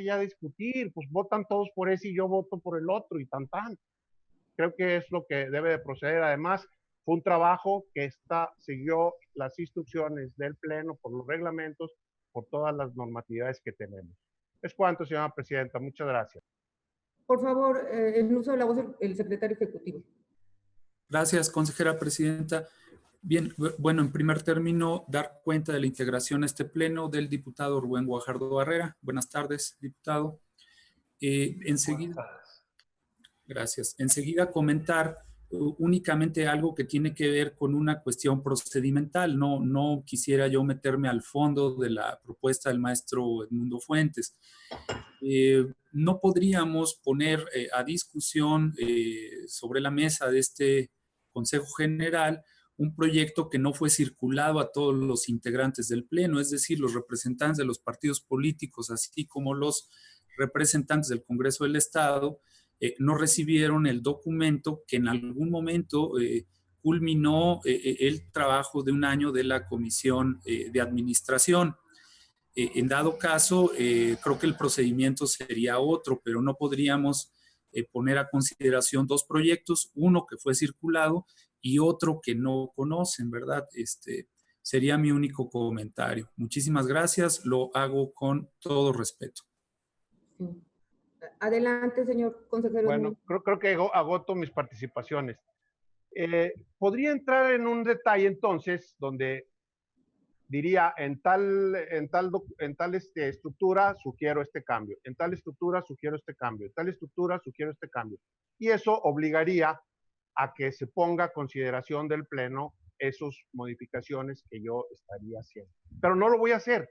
ya discutir, pues votan todos por ese y yo voto por el otro y tan. Creo que es lo que debe de proceder. Además, fue un trabajo que siguió las instrucciones del Pleno por los reglamentos, por todas las normatividades que tenemos. Es cuanto, señora presidenta. Muchas gracias.
Por favor, en uso de la voz el secretario ejecutivo.
Gracias, consejera presidenta. Bien, bueno, en primer término, dar cuenta de la integración a este pleno del diputado Rubén Guajardo Barrera. Buenas tardes, diputado. Gracias. Enseguida comentar únicamente algo que tiene que ver con una cuestión procedimental. No quisiera yo meterme al fondo de la propuesta del maestro Edmundo Fuentes. No podríamos poner a discusión sobre la mesa de este Consejo General un proyecto que no fue circulado a todos los integrantes del Pleno, es decir, los representantes de los partidos políticos, así como los representantes del Congreso del Estado, no recibieron el documento que en algún momento culminó el trabajo de un año de la Comisión de Administración. En dado caso, creo que el procedimiento sería otro, pero no podríamos poner a consideración dos proyectos, uno que fue circulado y otro que no conocen, ¿verdad? Sería mi único comentario. Muchísimas gracias, lo hago con todo respeto.
Sí. Adelante, señor consejero.
Bueno, creo que agoto mis participaciones. Podría entrar en un detalle entonces donde diría en tal estructura sugiero este cambio, en tal estructura sugiero este cambio, en tal estructura sugiero este cambio. Y eso obligaría a que se ponga a consideración del Pleno esas modificaciones que yo estaría haciendo. Pero no lo voy a hacer.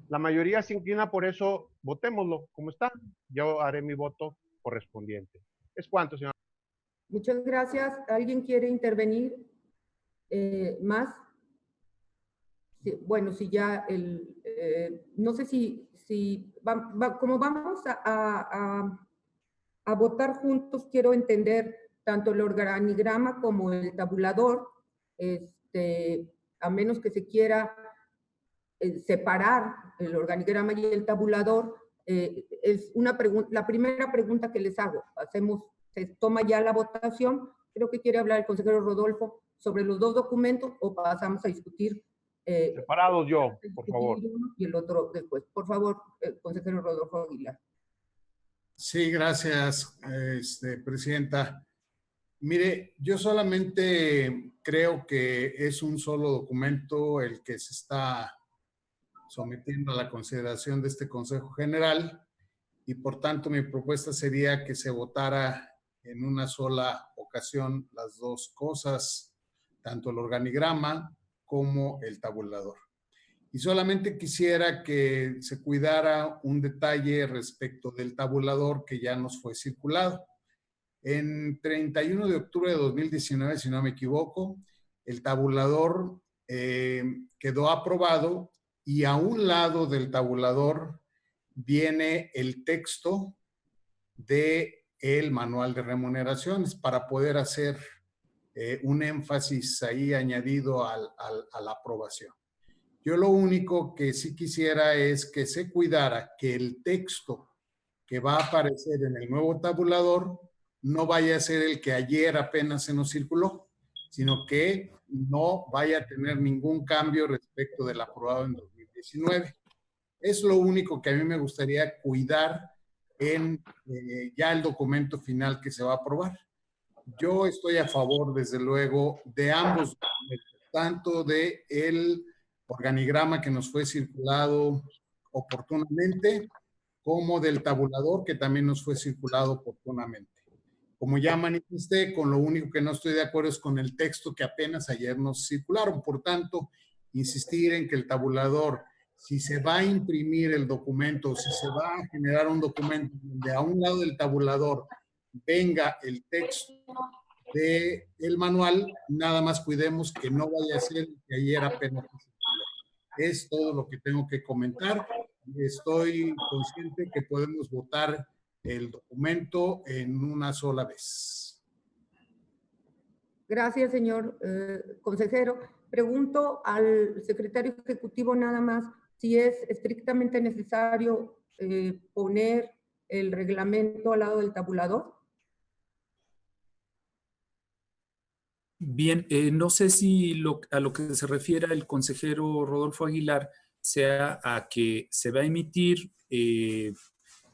La mayoría se inclina por eso, votémoslo como está. Yo haré mi voto correspondiente. ¿Es cuánto, señor?
Muchas gracias. ¿Alguien quiere intervenir más? Sí, bueno, si ya no sé si como vamos a votar juntos, quiero entender tanto el organigrama como el tabulador, a menos que se quiera separar el organigrama y el tabulador, es una pregunta, la primera pregunta que les hago. Se toma ya la votación. Creo que quiere hablar el consejero Rodolfo sobre los dos documentos, o pasamos a discutir
separados yo, por favor.
Uno y el otro después. Por favor, consejero Rodolfo Aguilar.
Sí, gracias, presidenta. Mire, yo solamente creo que es un solo documento el que se está sometiendo a la consideración de este Consejo General, y por tanto mi propuesta sería que se votara en una sola ocasión las dos cosas, tanto el organigrama como el tabulador. Y solamente quisiera que se cuidara un detalle respecto del tabulador que ya nos fue circulado. En 31 de octubre de 2019, si no me equivoco, el tabulador quedó aprobado, y a un lado del tabulador viene el texto del manual de remuneraciones para poder hacer un énfasis ahí añadido a la aprobación. Yo lo único que sí quisiera es que se cuidara que el texto que va a aparecer en el nuevo tabulador no vaya a ser el que ayer apenas se nos circuló, sino que no vaya a tener ningún cambio respecto del aprobado en 2019. Es lo único que a mí me gustaría cuidar en ya el documento final que se va a aprobar. Yo estoy a favor, desde luego, de ambos documentos, tanto del organigrama que nos fue circulado oportunamente, como del tabulador que también nos fue circulado oportunamente. Como ya manifesté, con lo único que no estoy de acuerdo es con el texto que apenas ayer nos circularon. Por tanto, insistir en que el tabulador, si se va a imprimir el documento, si se va a generar un documento donde a un lado del tabulador venga el texto del manual, nada más cuidemos que no vaya a ser el que ayer apenas se circuló. Es todo lo que tengo que comentar. Estoy consciente que podemos votar el documento en una sola vez.
Gracias, señor consejero. Pregunto al secretario ejecutivo nada más si es estrictamente necesario poner el reglamento al lado del tabulador.
Bien, no sé si a lo que se refiere el consejero Rodolfo Aguilar sea a que se va a emitir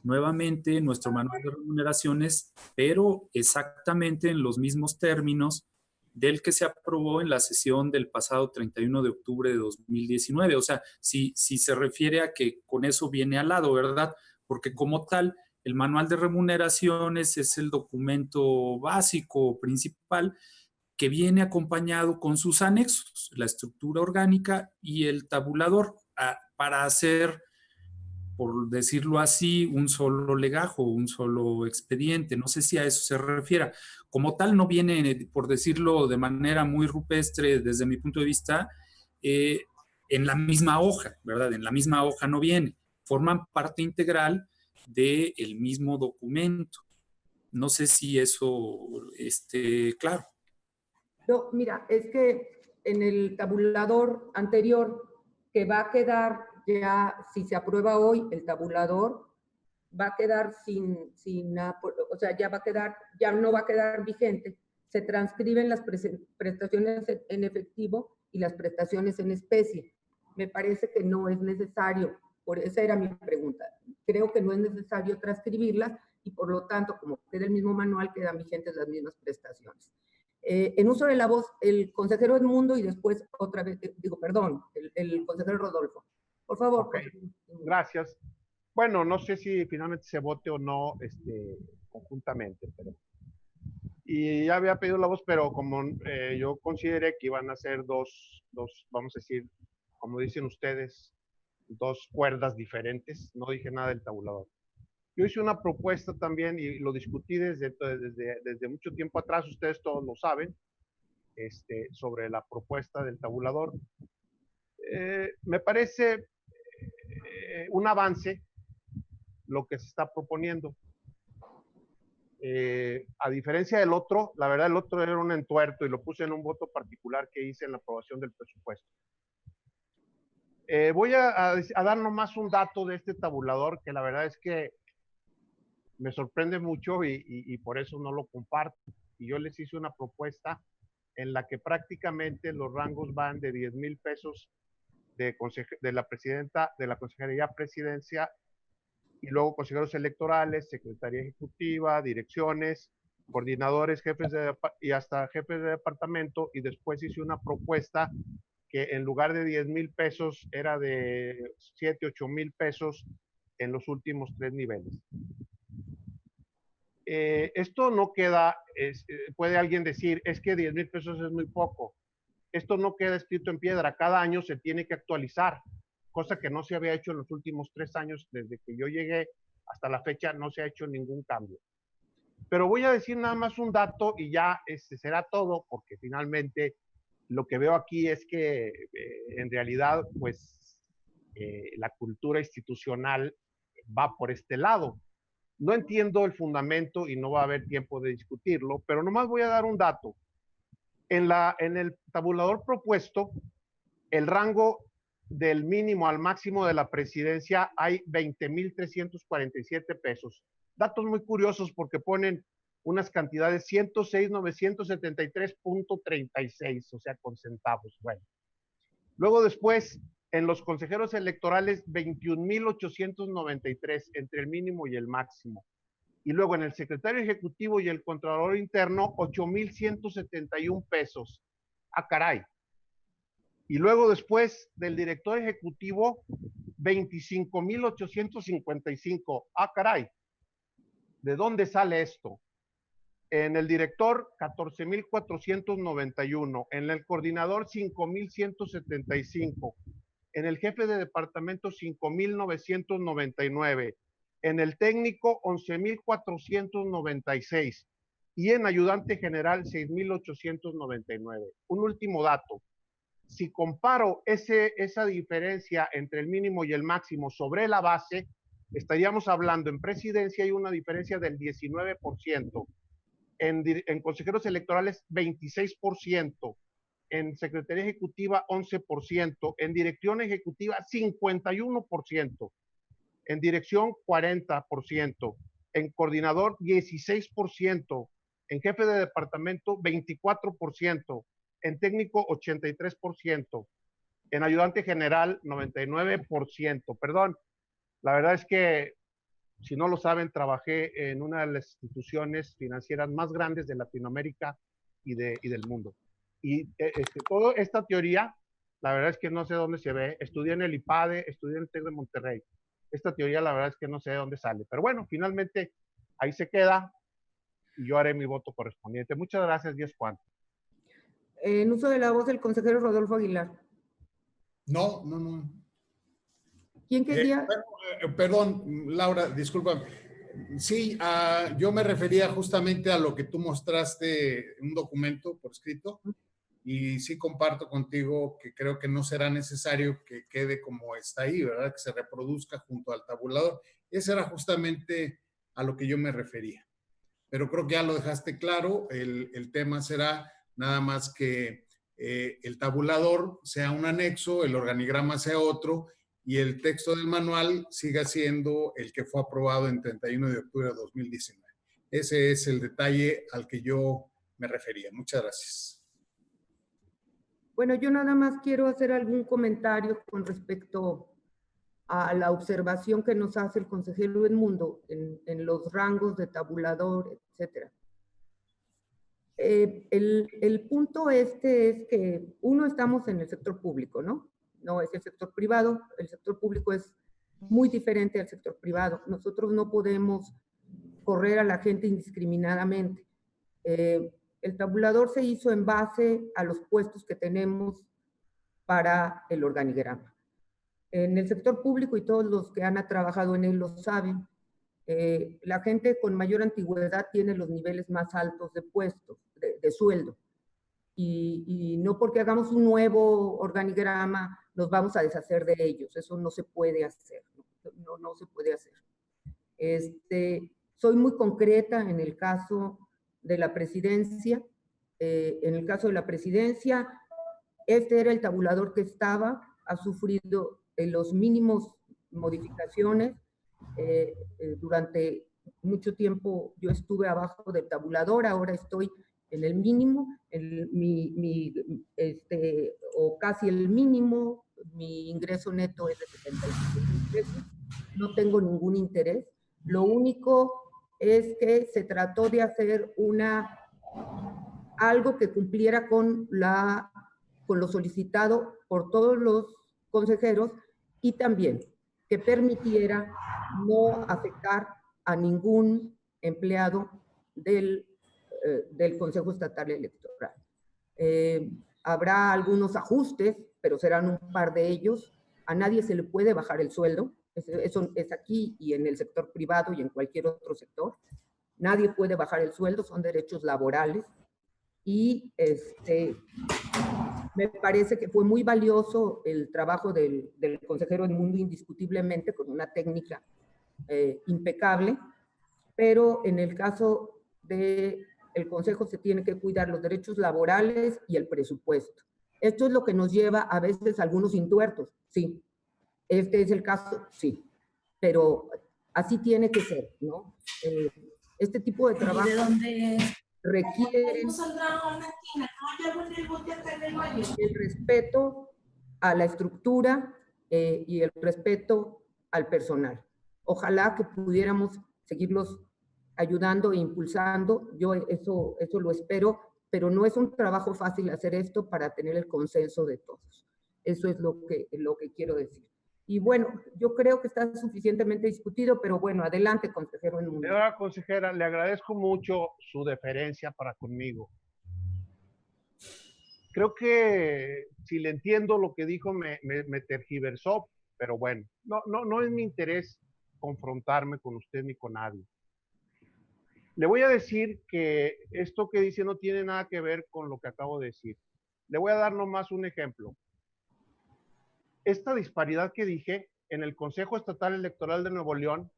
nuevamente nuestro manual de remuneraciones, pero exactamente en los mismos términos del que se aprobó en la sesión del pasado 31 de octubre de 2019. O sea, si se refiere a que con eso viene al lado, ¿verdad? Porque como tal, el manual de remuneraciones es el documento básico principal que viene acompañado con sus anexos, la estructura orgánica y el tabulador, para hacer, por decirlo así, un solo legajo, un solo expediente. No sé si a eso se refiera. Como tal, no viene, por decirlo de manera muy rupestre desde mi punto de vista, en la misma hoja, ¿verdad? En la misma hoja no viene. Forman parte integral del mismo documento. No sé si eso esté claro.
No, mira, es que en el tabulador anterior, que va a quedar ya, si se aprueba hoy el tabulador, va a quedar o sea, ya no va a quedar vigente. Se transcriben las prestaciones en efectivo y las prestaciones en especie. Me parece que no es necesario, esa era mi pregunta. Creo que no es necesario transcribirlas y por lo tanto, como queda el mismo manual, quedan vigentes las mismas prestaciones. En uso de la voz, el consejero Edmundo y después otra vez, el consejero Rodolfo. Por favor.
Okay. Gracias. Bueno, no sé si finalmente se vote o no conjuntamente, pero... Y ya había pedido la voz, pero como yo consideré que iban a ser dos, vamos a decir, como dicen ustedes, dos cuerdas diferentes, no dije nada del tabulador. Yo hice una propuesta también y lo discutí desde mucho tiempo atrás, ustedes todos lo saben, sobre la propuesta del tabulador. Me parece un avance lo que se está proponiendo. A diferencia del otro, la verdad el otro era un entuerto y lo puse en un voto particular que hice en la aprobación del presupuesto. Voy a dar nomás un dato de este tabulador que la verdad es que me sorprende mucho y por eso no lo comparto. Y yo les hice una propuesta en la que prácticamente los rangos van de 10,000 pesos de la presidenta, de la consejería presidencia, y luego consejeros electorales, secretaría ejecutiva, direcciones, coordinadores, y hasta jefes de departamento, y después hice una propuesta que en lugar de 10,000 pesos era de 7, 8,000 pesos en los últimos 3 niveles. Esto no queda, puede alguien decir, es que 10,000 pesos es muy poco. Esto no queda escrito en piedra, cada año se tiene que actualizar, cosa que no se había hecho en los últimos 3 años, desde que yo llegué hasta la fecha no se ha hecho ningún cambio. Pero voy a decir nada más un dato y ya será todo, porque finalmente lo que veo aquí es que en realidad pues la cultura institucional va por este lado. No entiendo el fundamento y no va a haber tiempo de discutirlo, pero nomás voy a dar un dato. En el tabulador propuesto, el rango del mínimo al máximo de la presidencia hay 20,347 pesos. Datos muy curiosos porque ponen unas cantidades 106,973.36, o sea, con centavos. Bueno. Luego después, en los consejeros electorales, 21,893 entre el mínimo y el máximo. Y luego en el secretario ejecutivo y el contralor interno, 8,171 pesos. Ah, caray. Y luego después del director ejecutivo, 25,855. Ah, caray. ¿De dónde sale esto? En el director, 14,491. En el coordinador, 5,175. En el jefe de departamento, 5,999. En el técnico, 11,496. Y en ayudante general, 6,899. Un último dato. Si comparo esa diferencia entre el mínimo y el máximo sobre la base, estaríamos hablando en presidencia hay una diferencia del 19%. En consejeros electorales, 26%. En secretaría ejecutiva, 11%. En dirección ejecutiva, 51%. En dirección, 40%. En coordinador, 16%. En jefe de departamento, 24%. En técnico, 83%. En ayudante general, 99%. Perdón, la verdad es que, si no lo saben, trabajé en una de las instituciones financieras más grandes de Latinoamérica y del mundo. Y toda esta teoría, la verdad es que no sé dónde se ve. Estudié en el IPADE, estudié en el TEC de Monterrey. Esta teoría, la verdad es que no sé de dónde sale. Pero bueno, finalmente, ahí se queda y yo haré mi voto correspondiente. Muchas gracias, Diez Juan.
En uso de la voz, el consejero Rodolfo Aguilar.
No.
¿Quién quería?
Perdón, Laura, disculpa. Sí, yo me refería justamente a lo que tú mostraste, un documento por escrito, y sí comparto contigo que creo que no será necesario que quede como está ahí, ¿verdad? Que se reproduzca junto al tabulador. Ese era justamente a lo que yo me refería. pero creo que ya lo dejaste claro. El tema será nada más que el tabulador sea un anexo, el organigrama sea otro, y el texto del manual siga siendo el que fue aprobado en 31 de octubre de 2019. Ese es el detalle al que yo me refería. Muchas gracias.
Bueno, yo nada más quiero hacer algún comentario con respecto a la observación que nos hace el consejero Edmundo en los rangos de tabulador, etcétera. El punto este es que uno, estamos en el sector público, ¿no? No es el sector privado. El sector público es muy diferente al sector privado. Nosotros no podemos correr a la gente indiscriminadamente. El tabulador se hizo en base a los puestos que tenemos para el organigrama. En el sector público, y todos los que han trabajado en él lo saben, la gente con mayor antigüedad tiene los niveles más altos de puestos, de sueldo. Y no porque hagamos un nuevo organigrama nos vamos a deshacer de ellos. Eso no se puede hacer. No se puede hacer. Soy muy concreta en el caso de la presidencia. En el caso de la presidencia, este era el tabulador que estaba, ha sufrido los mínimos modificaciones. Durante mucho tiempo yo estuve abajo del tabulador, ahora estoy en el mínimo, o casi el mínimo. Mi ingreso neto es de 75,000 pesos, no tengo ningún interés. Lo único es que se trató de hacer algo que cumpliera con lo solicitado por todos los consejeros, y también que permitiera no afectar a ningún empleado del Consejo Estatal Electoral. Habrá algunos ajustes, pero serán un par de ellos. A nadie se le puede bajar el sueldo. Eso es aquí y en el sector privado y en cualquier otro sector. Nadie puede bajar el sueldo, son derechos laborales. Y me parece que fue muy valioso el trabajo del consejero Edmundo, indiscutiblemente, con una técnica impecable, pero en el caso del Consejo se tiene que cuidar los derechos laborales y el presupuesto. Esto es lo que nos lleva a veces a algunos intuertos, sí. Este es el caso, sí. Pero así tiene que ser, ¿no? Este tipo de trabajo requiere el respeto a la estructura y el respeto al personal. Ojalá que pudiéramos seguirlos ayudando e impulsando. Yo eso lo espero, pero no es un trabajo fácil hacer esto para tener el consenso de todos. Eso es lo que quiero decir. Y bueno, yo creo que está suficientemente discutido, pero bueno, adelante, consejero Edmundo.
Señora consejera, le agradezco mucho su deferencia para conmigo. Creo que si le entiendo lo que dijo, me tergiversó, pero bueno, no es mi interés confrontarme con usted ni con nadie. Le voy a decir que esto que dice no tiene nada que ver con lo que acabo de decir. Le voy a dar nomás un ejemplo. Esta disparidad que dije, en el Consejo Estatal Electoral de Nuevo León,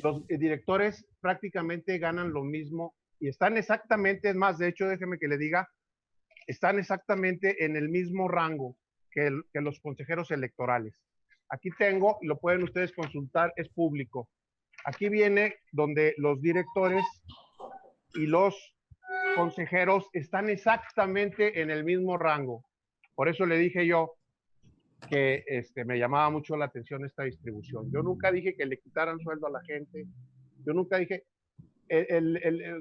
los directores prácticamente ganan lo mismo y están exactamente, es más, de hecho, déjeme que le diga, están exactamente en el mismo rango que los consejeros electorales. Aquí tengo, lo pueden ustedes consultar, es público. Aquí viene donde los directores y los consejeros están exactamente en el mismo rango. Por eso le dije yo que me llamaba mucho la atención esta distribución. Yo nunca dije que le quitaran sueldo a la gente. Yo nunca dije...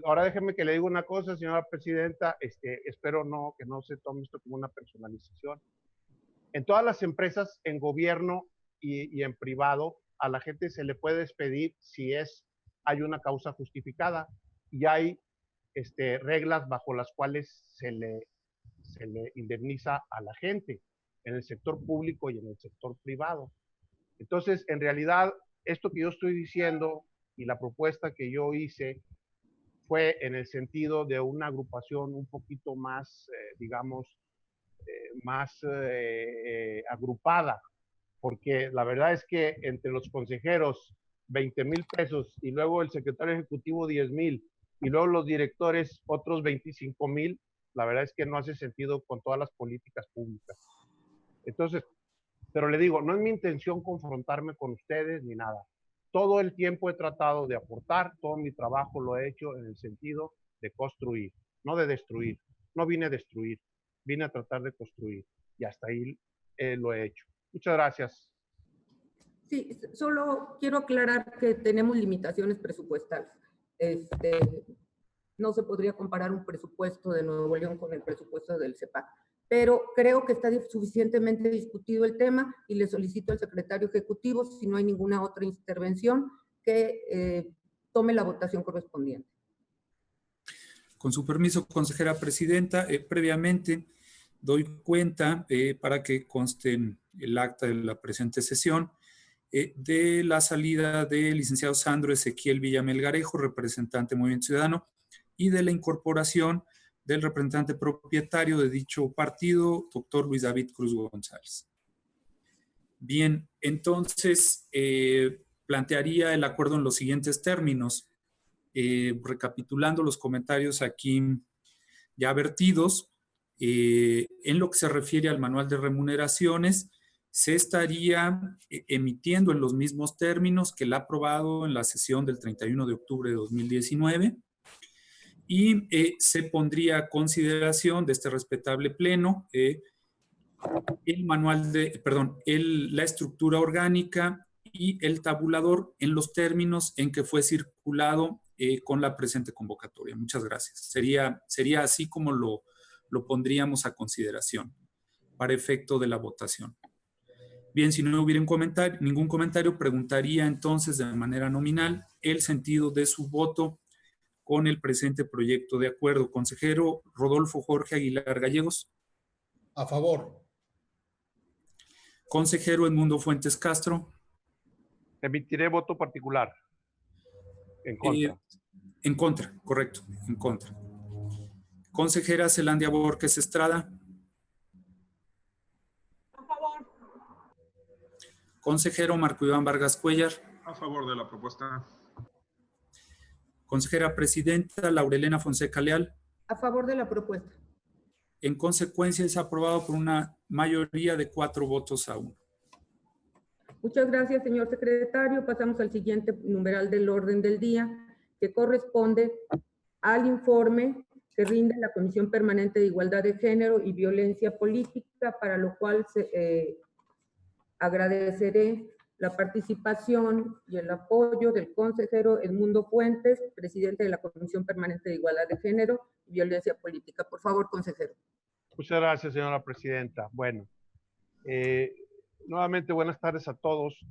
ahora déjeme que le diga una cosa, señora presidenta, espero que no se tome esto como una personalización. En todas las empresas, en gobierno y en privado, a la gente se le puede despedir si hay una causa justificada y hay reglas bajo las cuales se le indemniza a la gente en el sector público y en el sector privado. Entonces, en realidad, esto que yo estoy diciendo y la propuesta que yo hice fue en el sentido de una agrupación un poquito más, digamos, más agrupada, porque la verdad es que entre los consejeros 20,000 pesos y luego el secretario ejecutivo 10,000 y luego los directores otros 25,000, la verdad es que no hace sentido con todas las políticas públicas. Entonces, pero le digo, no es mi intención confrontarme con ustedes ni nada. Todo el tiempo he tratado de aportar, todo mi trabajo lo he hecho en el sentido de construir, no de destruir. No vine a destruir, vine a tratar de construir y hasta ahí lo he hecho. Muchas gracias.
Sí, solo quiero aclarar que tenemos limitaciones presupuestales. No se podría comparar un presupuesto de Nuevo León con el presupuesto del CEPAC, pero creo que está suficientemente discutido el tema y le solicito al secretario ejecutivo, si no hay ninguna otra intervención, que tome la votación correspondiente.
Con su permiso, consejera presidenta, previamente doy cuenta, para que conste en el acta de la presente sesión, de la salida del licenciado Sandro Ezequiel Villamelgarejo, representante Movimiento Ciudadano, y de la incorporación del representante propietario de dicho partido, doctor Luis David Cruz González. Bien, entonces plantearía el acuerdo en los siguientes términos. Recapitulando los comentarios aquí ya vertidos, en lo que se refiere al manual de remuneraciones, se estaría emitiendo en los mismos términos que el aprobado en la sesión del 31 de octubre de 2019 y se pondría a consideración de este respetable pleno el manual de, perdón, la estructura orgánica y el tabulador en los términos en que fue circulado con la presente convocatoria. Muchas gracias. Sería así como lo pondríamos a consideración para efecto de la votación. Bien, si no hubiera ningún comentario, preguntaría entonces de manera nominal el sentido de su voto con el presente proyecto de acuerdo. Consejero Rodolfo Jorge Aguilar Gallegos.
A favor.
Consejero Edmundo Fuentes Castro.
Emitiré voto particular. En contra.
En contra, correcto, en contra. Consejera Zelandia Borges Estrada.
A favor.
Consejero Marco Iván Vargas Cuellar.
A favor de la propuesta.
Consejera Presidenta Laurelena Fonseca Leal.
A favor de la propuesta.
En consecuencia, es aprobado por una mayoría de 4 votos a 1.
Muchas gracias, señor secretario. Pasamos al siguiente numeral del orden del día, que corresponde al informe que rinde la Comisión Permanente de Igualdad de Género y Violencia Política, para lo cual agradeceré la participación y el apoyo del consejero Edmundo Fuentes, presidente de la Comisión Permanente de Igualdad de Género y Violencia Política. Por favor, consejero.
Muchas gracias, señora presidenta. Bueno, nuevamente buenas tardes a todos.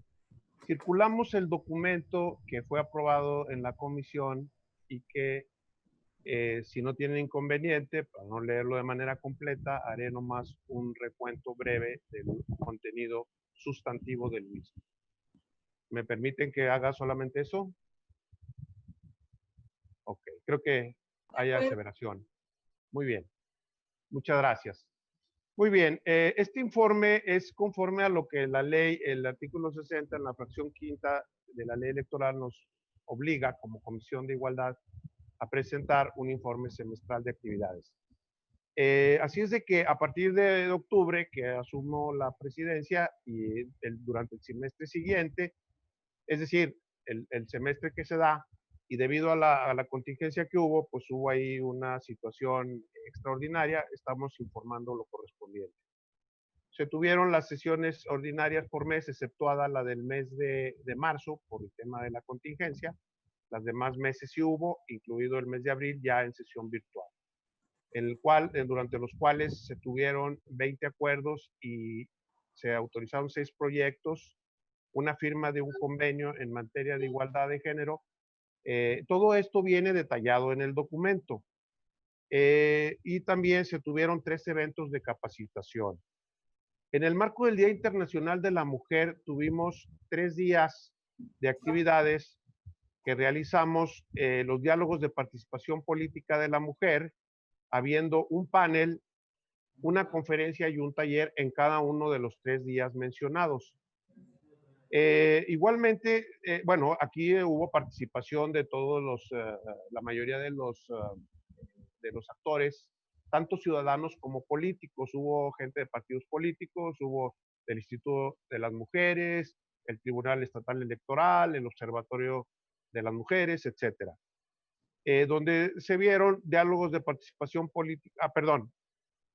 Circulamos el documento que fue aprobado en la comisión y que, si no tienen inconveniente, para no leerlo de manera completa, haré nomás un recuento breve del contenido sustantivo del mismo. ¿Me permiten que haga solamente eso? Ok, creo que hay aseveración. Muy bien. Muchas gracias. Muy bien, este informe es conforme a lo que la ley, el artículo 60, en la fracción quinta de la ley electoral nos obliga como Comisión de Igualdad a presentar un informe semestral de actividades. Así es de que a partir de octubre, que asumo la presidencia, y durante el semestre siguiente, es decir, el semestre que se da, y debido a la contingencia que hubo, pues hubo ahí una situación extraordinaria, estamos informando lo correspondiente. Se tuvieron las sesiones ordinarias por mes, exceptuada la del mes de marzo, por el tema de la contingencia. Las demás meses sí hubo, incluido el mes de abril, ya en sesión virtual, durante los cuales se tuvieron 20 acuerdos y se autorizaron 6 proyectos, una firma de un convenio en materia de igualdad de género. Todo esto viene detallado en el documento. Y también se tuvieron 3 eventos de capacitación. En el marco del Día Internacional de la Mujer tuvimos 3 días de actividades que realizamos, los diálogos de participación política de la mujer, habiendo un panel, una conferencia y un taller en cada uno de los 3 días mencionados. Igualmente, bueno, aquí hubo participación de todos la mayoría de los actores, tanto ciudadanos como políticos. Hubo gente de partidos políticos, hubo del Instituto de las Mujeres, el Tribunal Estatal Electoral, el Observatorio de las Mujeres, etcétera. Donde se vieron diálogos de participación política, perdón.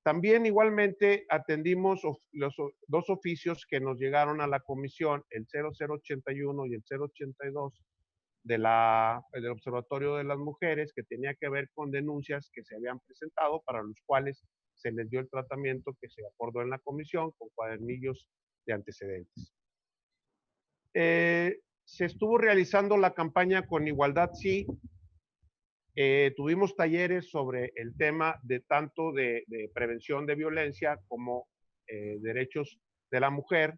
También igualmente atendimos los dos oficios que nos llegaron a la comisión, el 0081 y el 082 del Observatorio de las Mujeres, que tenía que ver con denuncias que se habían presentado, para los cuales se les dio el tratamiento que se acordó en la comisión con cuadernillos de antecedentes. Se estuvo realizando la campaña Con Igualdad Sí. Tuvimos talleres sobre el tema de tanto de prevención de violencia como derechos de la mujer.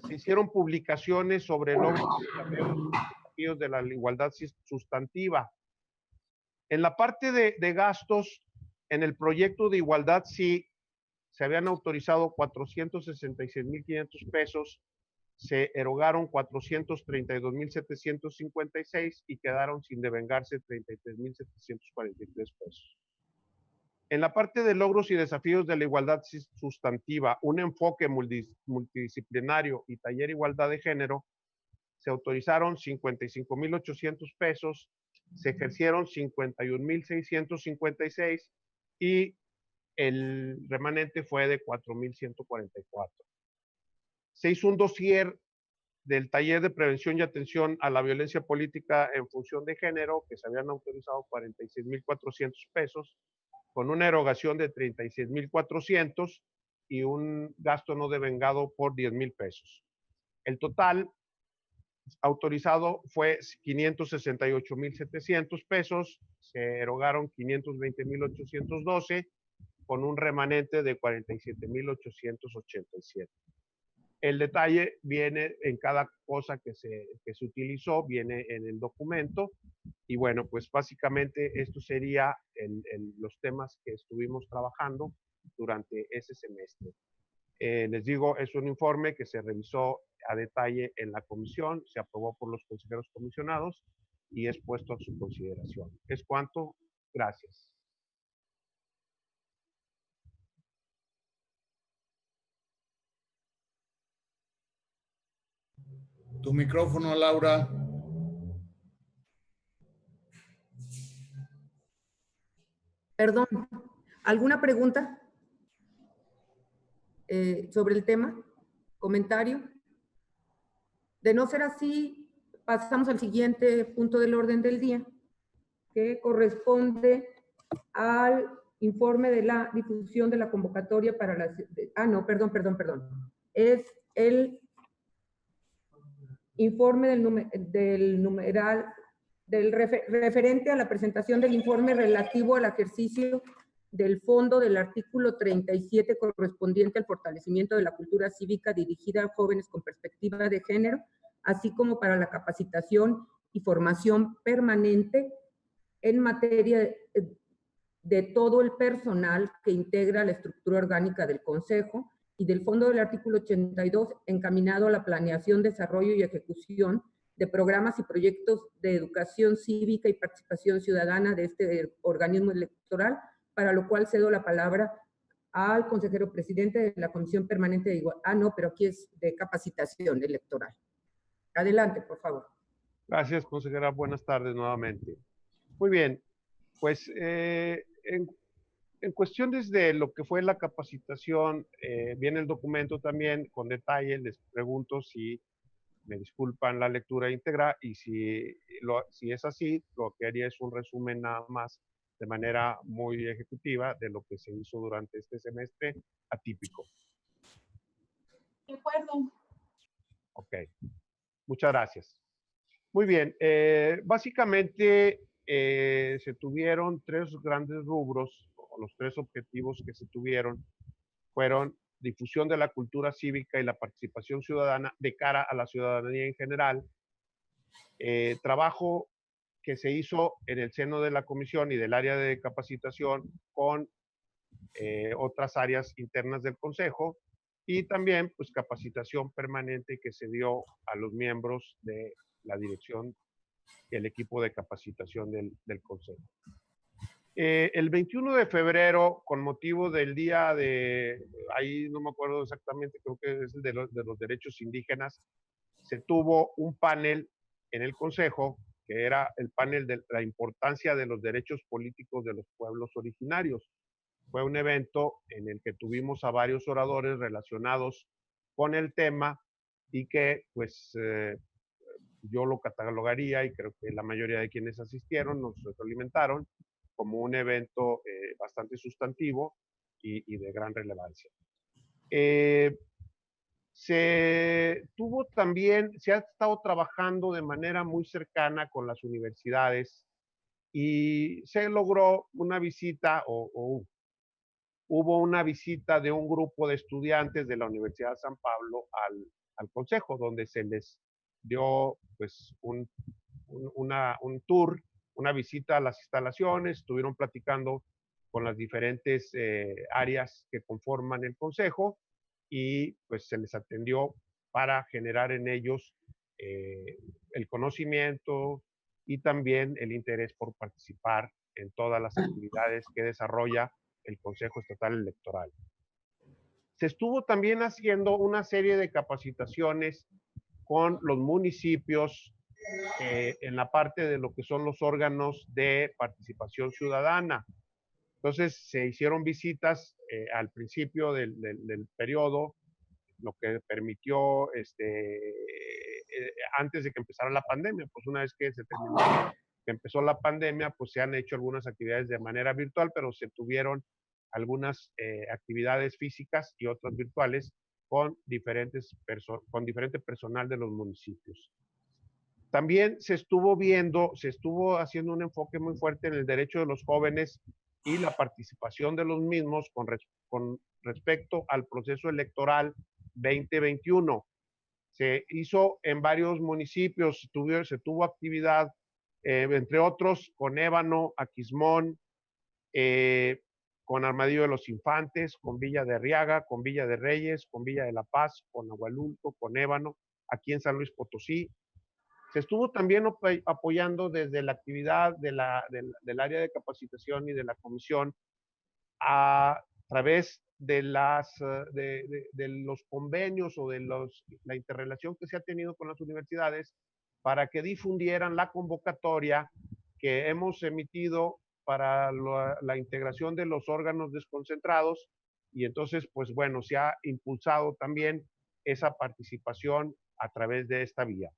Se hicieron publicaciones sobre logros y desafíos de la igualdad sustantiva. En la parte de gastos, en el proyecto de igualdad sí se habían autorizado 466,500 pesos, se erogaron 432,756 y quedaron sin devengarse 33,743 pesos. En la parte de logros y desafíos de la igualdad sustantiva, un enfoque multidisciplinario y taller igualdad de género, se autorizaron 55,800 pesos, se ejercieron 51,656 y el remanente fue de 4,144. Se hizo un dossier del taller de prevención y atención a la violencia política en función de género, que se habían autorizado 46,400 pesos, con una erogación de 36,400 y un gasto no devengado por 10,000 pesos. El total autorizado fue 568,700 pesos, se erogaron 520,812 con un remanente de 47,887. El detalle viene en cada cosa que se utilizó, viene en el documento. Y bueno, pues básicamente esto sería los temas que estuvimos trabajando durante ese semestre. Les digo, es un informe que se revisó a detalle en la comisión, se aprobó por los consejeros comisionados y es puesto a su consideración. Es cuanto. Gracias.
Tu micrófono, Laura.
Perdón, ¿alguna pregunta sobre el tema? ¿Comentario? De no ser así, pasamos al siguiente punto del orden del día, que corresponde al informe de la difusión de la convocatoria para las... perdón. Es el informe referente a la presentación del informe relativo al ejercicio del fondo del artículo 37 correspondiente al fortalecimiento de la cultura cívica dirigida a jóvenes con perspectiva de género, así como para la capacitación y formación permanente en materia de todo el personal que integra la estructura orgánica del Consejo y del fondo del artículo 82 encaminado a la planeación, desarrollo y ejecución de programas y proyectos de educación cívica y participación ciudadana de este organismo electoral, para lo cual cedo la palabra al consejero presidente de la Comisión Permanente de Igualdad. Pero aquí es de capacitación electoral. Adelante, por favor.
Gracias, consejera. Buenas tardes nuevamente. Muy bien, pues en cuestiones de lo que fue la capacitación, viene el documento también con detalle. Les pregunto si me disculpan la lectura íntegra y si es así, lo que haría es un resumen nada más de manera muy ejecutiva de lo que se hizo durante este semestre atípico.
De acuerdo.
Ok, muchas gracias. Muy bien, básicamente se tuvieron tres grandes rubros, o los tres objetivos que se tuvieron fueron difusión de la cultura cívica y la participación ciudadana de cara a la ciudadanía en general, trabajo que se hizo en el seno de la comisión y del área de capacitación con otras áreas internas del Consejo, y también pues capacitación permanente que se dio a los miembros de la dirección y el equipo de capacitación del Consejo. El 21 de febrero, con motivo del día de, ahí no me acuerdo exactamente, creo que es el de los derechos indígenas, se tuvo un panel en el Consejo, que era el panel de la importancia de los derechos políticos de los pueblos originarios. Fue un evento en el que tuvimos a varios oradores relacionados con el tema y que pues yo lo catalogaría, y creo que la mayoría de quienes asistieron nos retroalimentaron, como un evento bastante sustantivo y de gran relevancia. Se ha estado trabajando de manera muy cercana con las universidades y se logró una visita hubo una visita de un grupo de estudiantes de la Universidad de San Pablo al Consejo, donde se les dio pues un tour, una visita a las instalaciones, estuvieron platicando con las diferentes áreas que conforman el Consejo y pues se les atendió para generar en ellos el conocimiento y también el interés por participar en todas las actividades que desarrolla el Consejo Estatal Electoral. Se estuvo también haciendo una serie de capacitaciones con los municipios en la parte de lo que son los órganos de participación ciudadana. Entonces se hicieron visitas al principio del periodo, lo que permitió antes de que empezara la pandemia. Pues una vez que se terminó, que empezó la pandemia, pues se han hecho algunas actividades de manera virtual, pero se tuvieron algunas actividades físicas y otras virtuales con diferente personal de los municipios. También se estuvo haciendo un enfoque muy fuerte en el derecho de los jóvenes y la participación de los mismos con respecto al proceso electoral 2021. Se hizo en varios municipios, se tuvo actividad, entre otros, con Ébano, Aquismón, con Armadillo de los Infantes, con Villa de Arriaga, con Villa de Reyes, con Villa de la Paz, con Agualulco, con Ébano, aquí en San Luis Potosí. Se estuvo también apoyando desde la actividad del área de capacitación y de la comisión a través de los convenios o de la interrelación que se ha tenido con las universidades para que difundieran la convocatoria que hemos emitido para la integración de los órganos desconcentrados, y entonces, pues bueno, se ha impulsado también esa participación a través de esta vía.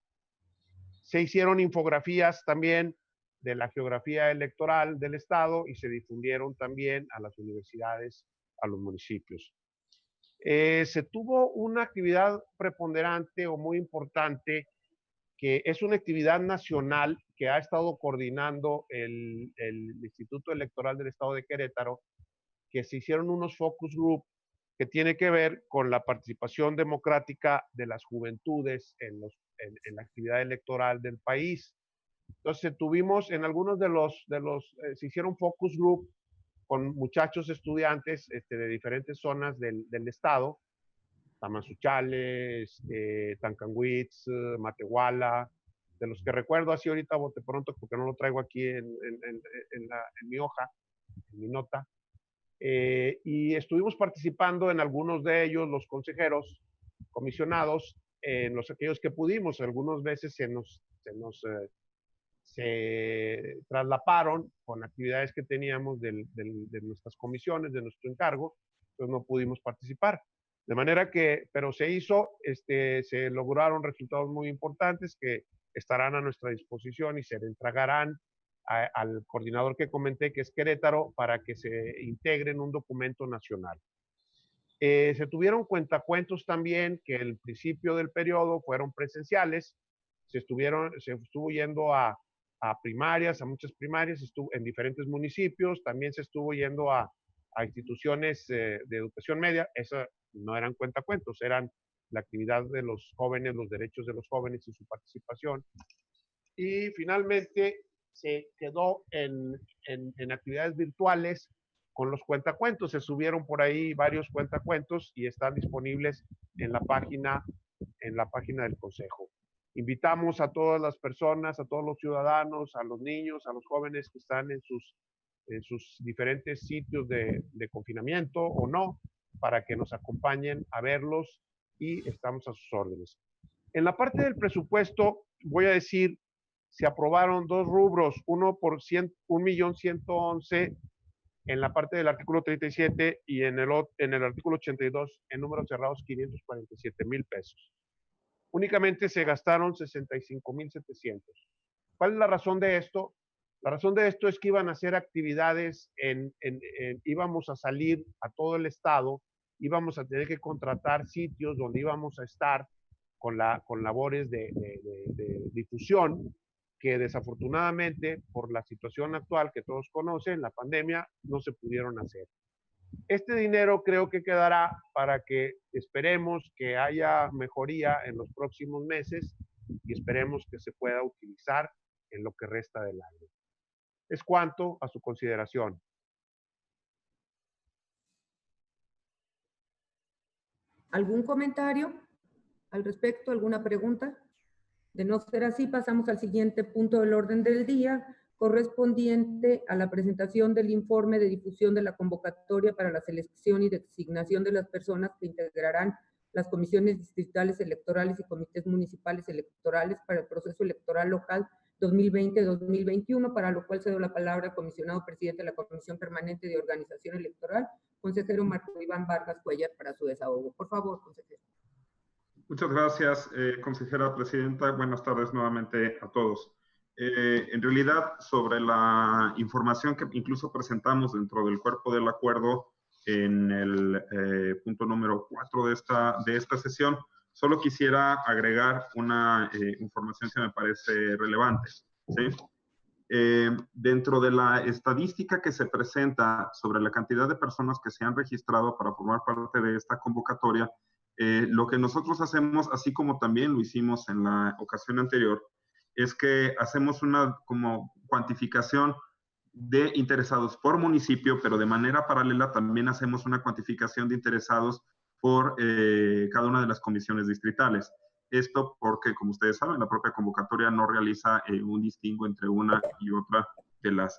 Se hicieron infografías también de la geografía electoral del estado y se difundieron también a las universidades, a los municipios. Se tuvo una actividad preponderante o muy importante, que es una actividad nacional que ha estado coordinando el Instituto Electoral del Estado de Querétaro, que se hicieron unos focus group que tiene que ver con la participación democrática de las juventudes en la actividad electoral del país. Entonces tuvimos en algunos se hicieron focus group con muchachos estudiantes de diferentes zonas del estado, Tamazunchale, Tancanwitz, Matehuala, de los que recuerdo así ahorita bote pronto, porque no lo traigo aquí en mi hoja, en mi nota. Y estuvimos participando en algunos de ellos, los consejeros comisionados, en aquellos que pudimos. Algunas veces se traslaparon con actividades que teníamos de nuestras comisiones, de nuestro encargo, pues no pudimos participar. De manera que, pero se hizo, se lograron resultados muy importantes que estarán a nuestra disposición y se le entregarán al coordinador que comenté, que es Querétaro, para que se integre en un documento nacional. Se tuvieron cuentacuentos también que el principio del periodo fueron presenciales, se estuvo yendo a primarias, a muchas primarias, en diferentes municipios, también se estuvo yendo a instituciones de educación media. Eso no eran cuentacuentos, eran la actividad de los jóvenes, los derechos de los jóvenes y su participación. Y finalmente se quedó en actividades virtuales con los cuentacuentos. Se subieron por ahí varios cuentacuentos y están disponibles en la página del Consejo. Invitamos a todas las personas, a todos los ciudadanos, a los niños, a los jóvenes que están en sus diferentes sitios de confinamiento o no, para que nos acompañen a verlos y estamos a sus órdenes. En la parte del presupuesto, voy a decir, se aprobaron dos rubros, uno por 1,111,000 en la parte del artículo 37 y en el artículo 82, en números cerrados, 547,000 pesos. Únicamente se gastaron 65,700. ¿Cuál es la razón de esto? La razón de esto es que iban a hacer actividades, íbamos a salir a todo el estado, íbamos a tener que contratar sitios donde íbamos a estar con labores de difusión, que desafortunadamente por la situación actual que todos conocen, la pandemia, no se pudieron hacer. Este dinero creo que quedará para que esperemos que haya mejoría en los próximos meses y esperemos que se pueda utilizar en lo que resta del año. Es cuanto a su consideración.
¿Algún comentario al respecto? ¿Alguna pregunta? De no ser así, pasamos al siguiente punto del orden del día, correspondiente a la presentación del informe de difusión de la convocatoria para la selección y designación de las personas que integrarán las comisiones distritales electorales y comités municipales electorales para el proceso electoral local 2020-2021, para lo cual cedo la palabra al comisionado presidente de la Comisión Permanente de Organización Electoral, consejero Marco Iván Vargas Cuellar, para su desahogo. Por favor, consejero.
Muchas gracias, consejera presidenta. Buenas tardes nuevamente a todos. En realidad, sobre la información que incluso presentamos dentro del cuerpo del acuerdo en el punto número 4 de esta sesión, solo quisiera agregar una información que me parece relevante, ¿sí? Dentro de la estadística que se presenta sobre la cantidad de personas que se han registrado para formar parte de esta convocatoria, lo que nosotros hacemos, así como también lo hicimos en la ocasión anterior, es que hacemos una como cuantificación de interesados por municipio, pero de manera paralela también hacemos una cuantificación de interesados por cada una de las comisiones distritales. Esto porque, como ustedes saben, la propia convocatoria no realiza un distingo entre una y otra de las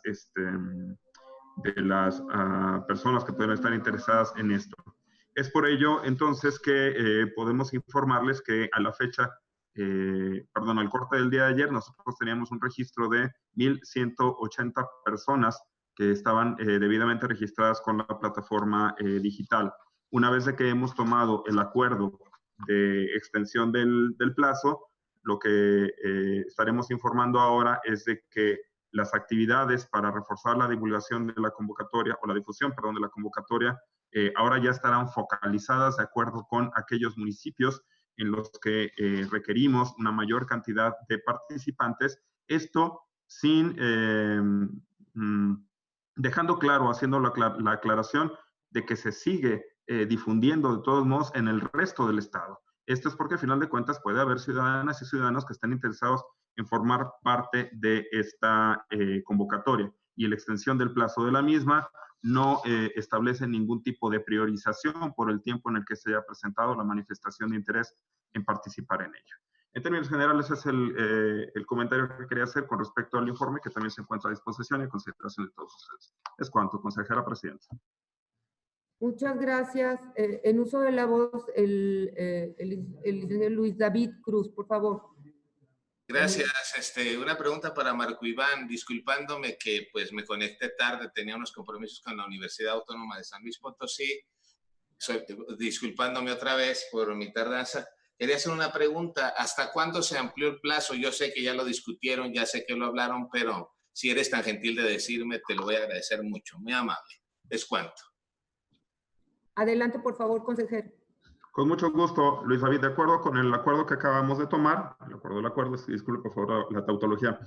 personas que pueden estar interesadas en esto. Es por ello, entonces, que podemos informarles que a la fecha, al corte del día de ayer, nosotros teníamos un registro de 1,180 personas que estaban debidamente registradas con la plataforma digital. Una vez de que hemos tomado el acuerdo de extensión del plazo, lo que estaremos informando ahora es de que las actividades para reforzar la divulgación de la convocatoria, o la difusión, perdón, de la convocatoria, ahora ya estarán focalizadas de acuerdo con aquellos municipios en los que requerimos una mayor cantidad de participantes. Esto sin, dejando claro, haciendo la aclaración de que se sigue difundiendo de todos modos en el resto del estado. Esto es porque al final de cuentas puede haber ciudadanas y ciudadanos que estén interesados en formar parte de esta convocatoria, y la extensión del plazo de la misma no establece ningún tipo de priorización por el tiempo en el que se haya presentado la manifestación de interés en participar en ello. En términos generales, ese es el comentario que quería hacer con respecto al informe, que también se encuentra a disposición y consideración de todos ustedes. Es cuanto, consejera presidenta.
Muchas gracias. En uso de la voz, el licenciado Luis David Cruz, por favor.
Gracias. Una pregunta para Marco Iván, disculpándome que pues me conecté tarde, tenía unos compromisos con la Universidad Autónoma de San Luis Potosí. Disculpándome otra vez por mi tardanza. Quería hacer una pregunta. ¿Hasta cuándo se amplió el plazo? Yo sé que ya lo discutieron, ya sé que lo hablaron, pero si eres tan gentil de decirme, te lo voy a agradecer mucho. Muy amable. ¿Es cuánto?
Adelante, por favor, consejero.
Con mucho gusto, Luis David, de acuerdo con el acuerdo que acabamos de tomar, disculpe por favor la tautología,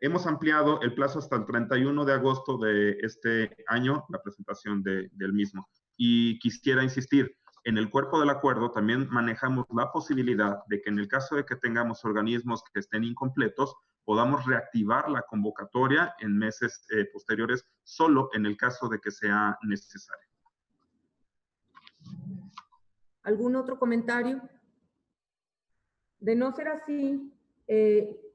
hemos ampliado el plazo hasta el 31 de agosto de este año, la presentación del mismo. Y quisiera insistir, en el cuerpo del acuerdo también manejamos la posibilidad de que en el caso de que tengamos organismos que estén incompletos, podamos reactivar la convocatoria en meses posteriores, solo en el caso de que sea necesario.
¿Algún otro comentario? De no ser así,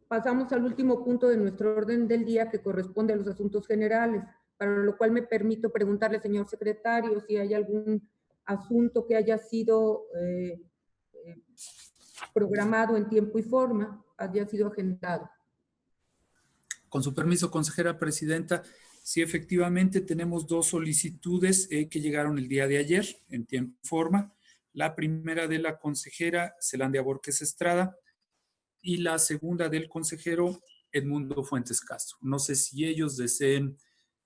pasamos al último punto de nuestro orden del día, que corresponde a los asuntos generales, para lo cual me permito preguntarle, señor secretario, si hay algún asunto que haya sido programado en tiempo y forma, haya sido agendado.
Con su permiso, consejera presidenta, sí, efectivamente tenemos dos solicitudes que llegaron el día de ayer en tiempo y forma. La primera de la consejera Zelandia Borges Estrada y la segunda del consejero Edmundo Fuentes Castro. No sé si ellos deseen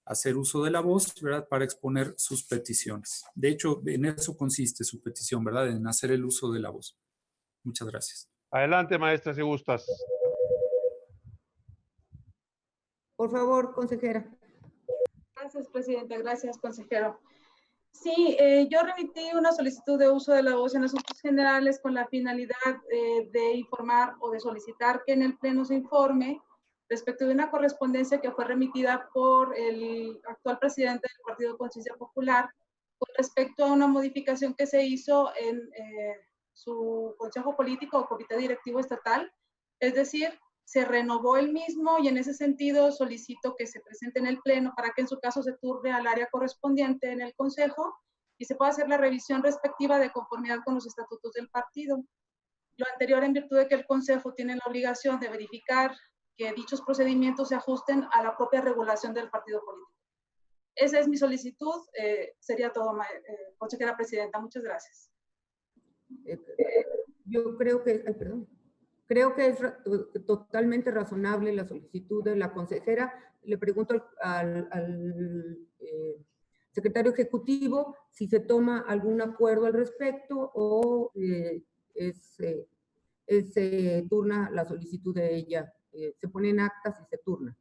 hacer uso de la voz, ¿verdad?, para exponer sus peticiones. De hecho, en eso consiste su petición, ¿verdad?, en hacer el uso de la voz. Muchas gracias.
Adelante, maestra, si gustas.
Por favor, consejera.
Gracias, presidenta. Gracias, consejero. Sí, yo remití una solicitud de uso de la voz en asuntos generales con la finalidad de informar o de solicitar que en el Pleno se informe respecto de una correspondencia que fue remitida por el actual presidente del Partido Conciencia Popular con respecto a una modificación que se hizo en su consejo político o comité directivo estatal. Es decir, se renovó el mismo y en ese sentido solicito que se presente en el Pleno para que en su caso se turne al área correspondiente en el Consejo y se pueda hacer la revisión respectiva de conformidad con los estatutos del partido. Lo anterior en virtud de que el Consejo tiene la obligación de verificar que dichos procedimientos se ajusten a la propia regulación del partido político. Esa es mi solicitud. Sería todo, consejera presidenta. Muchas gracias.
Yo creo que, creo que es totalmente razonable la solicitud de la consejera. Le pregunto al secretario ejecutivo si se toma algún acuerdo al respecto o se turna la solicitud de ella, se pone en actas y se turna.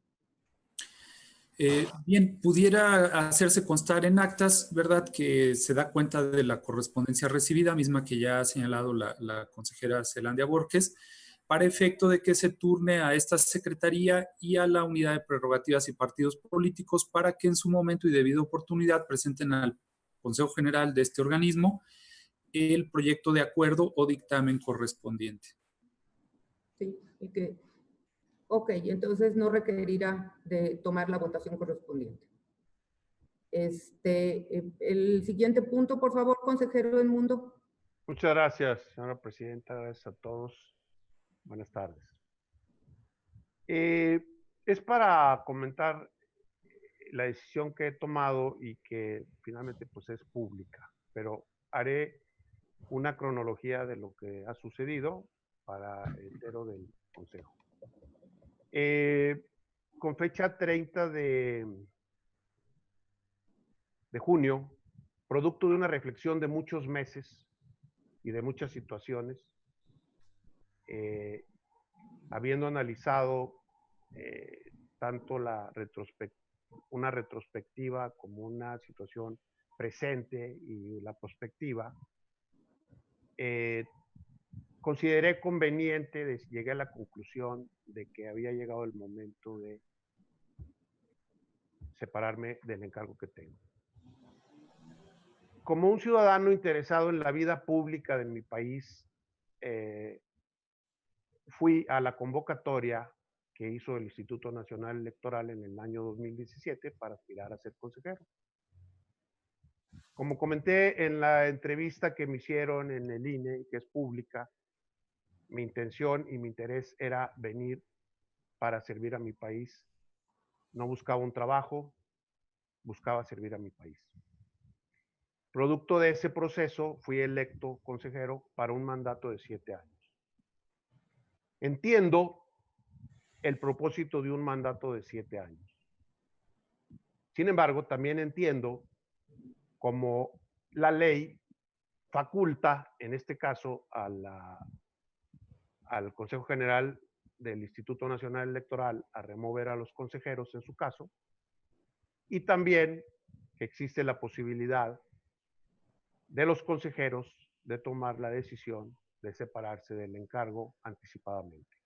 Bien, pudiera hacerse constar en actas, ¿verdad?, que se da cuenta de la correspondencia recibida, misma que ya ha señalado la consejera Zelandia Borges, para efecto de que se turne a esta secretaría y a la unidad de prerrogativas y partidos políticos para que en su momento y debida oportunidad presenten al Consejo General de este organismo el proyecto de acuerdo o dictamen correspondiente.
Sí, y que, ok, entonces no requerirá de tomar la votación correspondiente. El siguiente punto, por favor, consejero Edmundo.
Muchas gracias, señora presidenta. Gracias a todos. Buenas tardes. Es para comentar la decisión que he tomado y que finalmente pues es pública, pero haré una cronología de lo que ha sucedido para el entero del Consejo. Con fecha 30 de junio, producto de una reflexión de muchos meses y de muchas situaciones, habiendo analizado tanto una retrospectiva como una situación presente y la prospectiva, consideré conveniente, llegué a la conclusión de que había llegado el momento de separarme del encargo que tengo. Como un ciudadano interesado en la vida pública de mi país, fui a la convocatoria que hizo el Instituto Nacional Electoral en el año 2017 para aspirar a ser consejero. Como comenté en la entrevista que me hicieron en el INE, que es pública, mi intención y mi interés era venir para servir a mi país. No buscaba un trabajo, buscaba servir a mi país. Producto de ese proceso, fui electo consejero para un mandato de 7 años. Entiendo el propósito de un mandato de 7 años. Sin embargo, también entiendo como la ley faculta, en este caso, al Consejo General del Instituto Nacional Electoral a remover a los consejeros en su caso, y también que existe la posibilidad de los consejeros de tomar la decisión de separarse del encargo anticipadamente.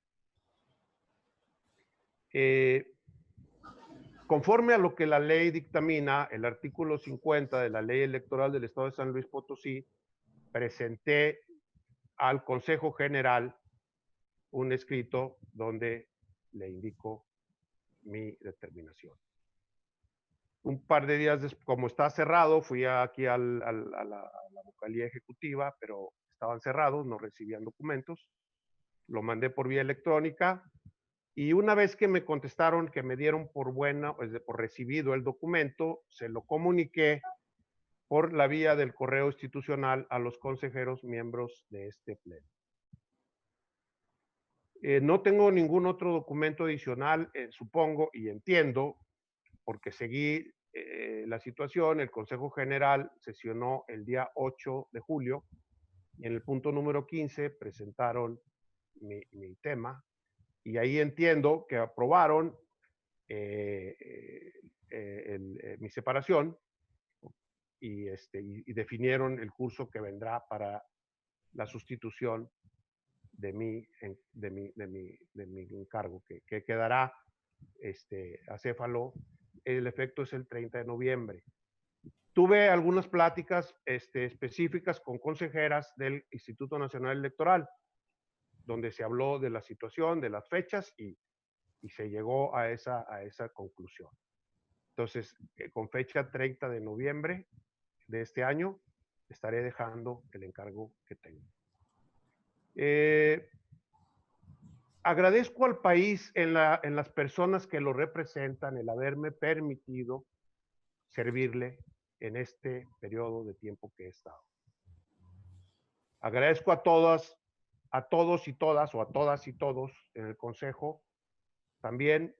Conforme a lo que la ley dictamina, el artículo 50 de la Ley Electoral del Estado de San Luis Potosí, presenté al Consejo General un escrito donde le indico mi determinación. Un par de días después, como está cerrado, fui aquí a la vocalía ejecutiva, pero estaban cerrados, no recibían documentos. Lo mandé por vía electrónica y una vez que me contestaron que me dieron por por recibido el documento, se lo comuniqué por la vía del correo institucional a los consejeros miembros de este pleno. No tengo ningún otro documento adicional, supongo y entiendo, porque seguí la situación. El Consejo General sesionó el día 8 de julio y en el punto número 15 presentaron mi tema y ahí entiendo que aprobaron mi separación y definieron el curso que vendrá para la sustitución de mi encargo, que quedará acéfalo. El efecto es el 30 de noviembre. Tuve algunas pláticas específicas con consejeras del Instituto Nacional Electoral, donde se habló de la situación, de las fechas y se llegó a esa conclusión. Entonces, con fecha 30 de noviembre de este año, estaré dejando el encargo que tengo. Agradezco al país en las personas que lo representan el haberme permitido servirle en este periodo de tiempo que he estado. Agradezco a todos y todas, o a todas y todos en el Consejo, también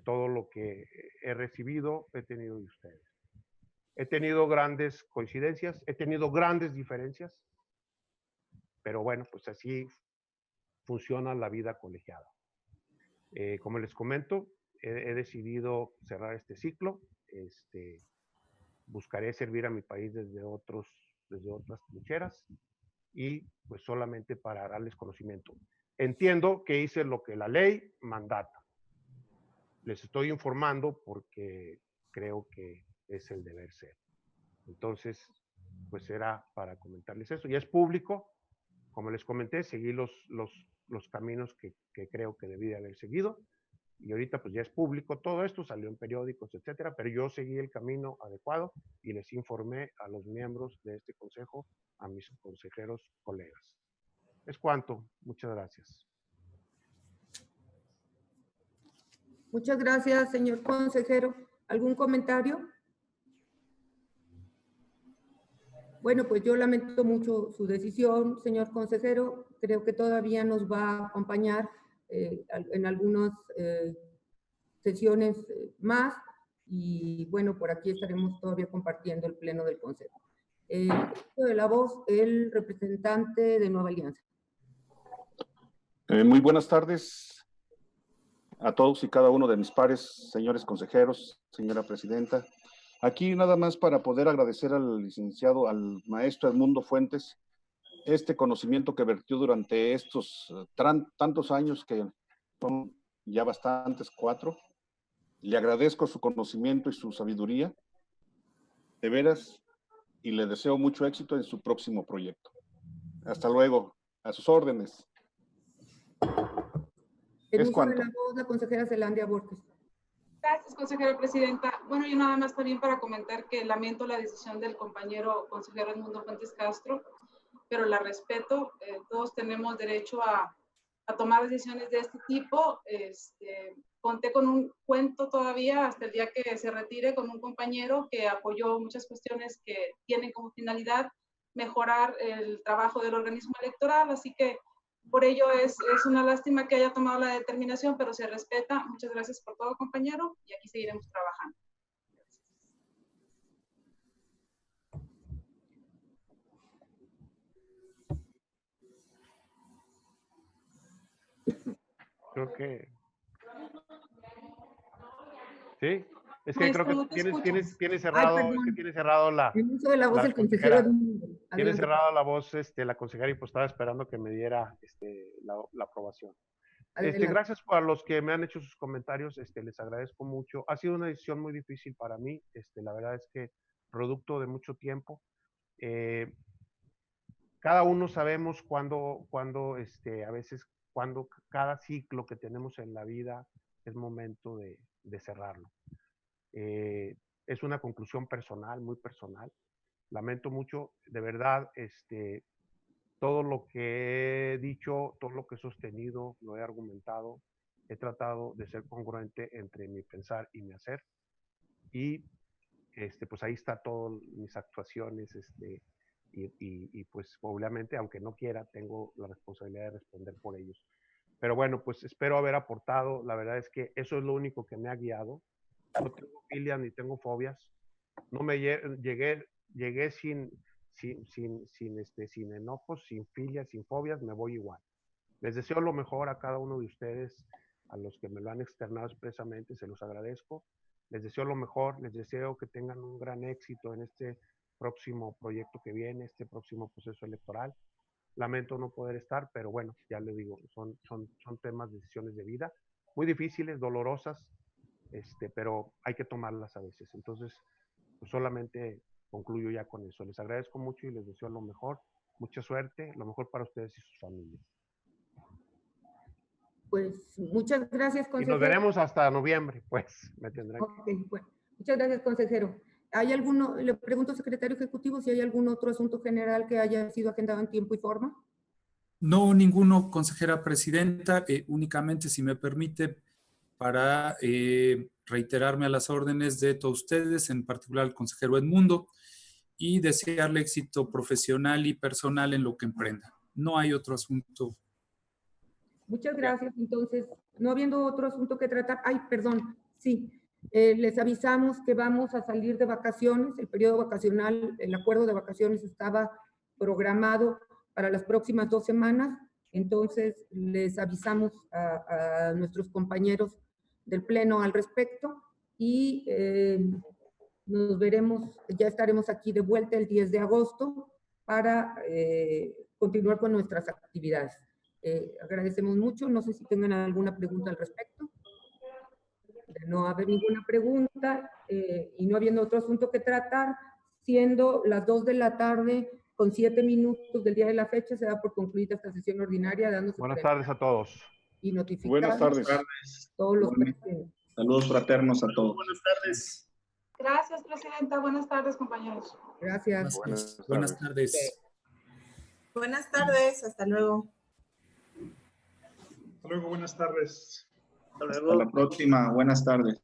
todo lo que he recibido, he tenido de ustedes. He tenido grandes coincidencias, he tenido grandes diferencias, pero bueno, pues así funciona la vida colegiada. Como les comento, he decidido cerrar este ciclo. Buscaré servir a mi país desde otras trincheras y pues solamente para darles conocimiento. Entiendo que hice lo que la ley mandata. Les estoy informando porque creo que es el deber ser. Entonces, pues era para comentarles eso. Ya es público. Como les comenté, seguí los caminos que creo que debí de haber seguido. Y ahorita pues ya es público todo esto, salió en periódicos, etcétera, pero yo seguí el camino adecuado y les informé a los miembros de este consejo, a mis consejeros colegas. Es cuanto. Muchas gracias.
Muchas gracias, señor consejero. ¿Algún comentario? Bueno, pues yo lamento mucho su decisión, señor consejero. Creo que todavía nos va a acompañar en algunas sesiones más y bueno, por aquí estaremos todavía compartiendo el pleno del consejo. De la voz, el representante de Nueva Alianza.
Muy buenas tardes a todos y cada uno de mis pares, señores consejeros, señora presidenta. Aquí nada más para poder agradecer al licenciado, al maestro Edmundo Fuentes, este conocimiento que vertió durante estos tantos años, que son ya bastantes, 4. Le agradezco su conocimiento y su sabiduría, de veras, y le deseo mucho éxito en su próximo proyecto. Hasta luego, a sus órdenes.
Es cuanto. La voz, la consejera Zelandia Borges.
Gracias, consejera presidenta. Bueno, yo nada más también para comentar que lamento la decisión del compañero consejero Edmundo Fuentes Castro, pero la respeto. Todos tenemos derecho a tomar decisiones de este tipo. Conté con un cuento todavía hasta el día que se retire con un compañero que apoyó muchas cuestiones que tienen como finalidad mejorar el trabajo del organismo electoral, así que por ello es una lástima que haya tomado la determinación, pero se respeta. Muchas gracias por todo, compañero, y aquí seguiremos trabajando.
Creo que... ¿Sí? Es que creo que tiene cerrado la...
El uso de la voz del consejero.
Tiene cerrada la voz la consejera y pues estaba esperando que me diera la aprobación.
Adelante.
Gracias a los que me han hecho sus comentarios, les agradezco mucho. Ha sido una decisión muy difícil para mí, la verdad es que producto de mucho tiempo. Cada uno sabemos cuándo, a veces, cuando cada ciclo que tenemos en la vida es momento de cerrarlo. Es una conclusión personal, muy personal. Lamento mucho, de verdad, todo lo que he dicho, todo lo que he sostenido, lo he argumentado, he tratado de ser congruente entre mi pensar y mi hacer. Y pues ahí está todas mis actuaciones, y pues obviamente, aunque no quiera, tengo la responsabilidad de responder por ellos. Pero bueno, pues espero haber aportado. La verdad es que eso es lo único que me ha guiado. No tengo filias ni tengo fobias. No me llegué sin enojos, sin filias, sin fobias, me voy igual. Les deseo lo mejor a cada uno de ustedes, a los que me lo han externado expresamente, se los agradezco. Les deseo lo mejor, les deseo que tengan un gran éxito en este próximo proyecto que viene, este próximo proceso electoral. Lamento no poder estar, pero bueno, ya les digo, son temas, decisiones de vida, muy difíciles, dolorosas, pero hay que tomarlas a veces. Entonces, pues solamente concluyo ya con eso. Les agradezco mucho y les deseo lo mejor, mucha suerte, lo mejor para ustedes y sus familias.
Pues muchas gracias,
Y
consejero.
nos veremos hasta noviembre, pues, me tendrán que...
Okay, bueno, muchas gracias, consejero. ¿Hay alguno, le pregunto, secretario ejecutivo, si hay algún otro asunto general que haya sido agendado en tiempo y forma?
No, ninguno, consejera presidenta. Únicamente, si me permite, para reiterarme a las órdenes de todos ustedes, en particular al consejero Edmundo, y desearle éxito profesional y personal en lo que emprenda. No hay otro asunto.
Muchas gracias. Entonces, no habiendo otro asunto que tratar, perdón, sí, les avisamos que vamos a salir de vacaciones. El periodo vacacional, el acuerdo de vacaciones estaba programado para las próximas 2 semanas. Entonces, les avisamos a nuestros compañeros del Pleno al respecto y nos veremos, ya estaremos aquí de vuelta el 10 de agosto para continuar con nuestras actividades. Agradecemos mucho. No sé si tengan alguna pregunta al respecto. De no haber ninguna pregunta y no habiendo otro asunto que tratar, siendo las 2 de la tarde con 7 minutos del día de la fecha, se da por concluida esta sesión ordinaria.
Buenas tardes a todos.
Y notificar
Buenas tardes.
a todos los presentes.
Saludos fraternos a todos.
Buenas tardes.
Gracias, presidenta. Buenas tardes, compañeros.
Gracias.
Buenas tardes.
Buenas tardes, hasta luego.
Hasta luego, buenas tardes.
Hasta la próxima, buenas tardes.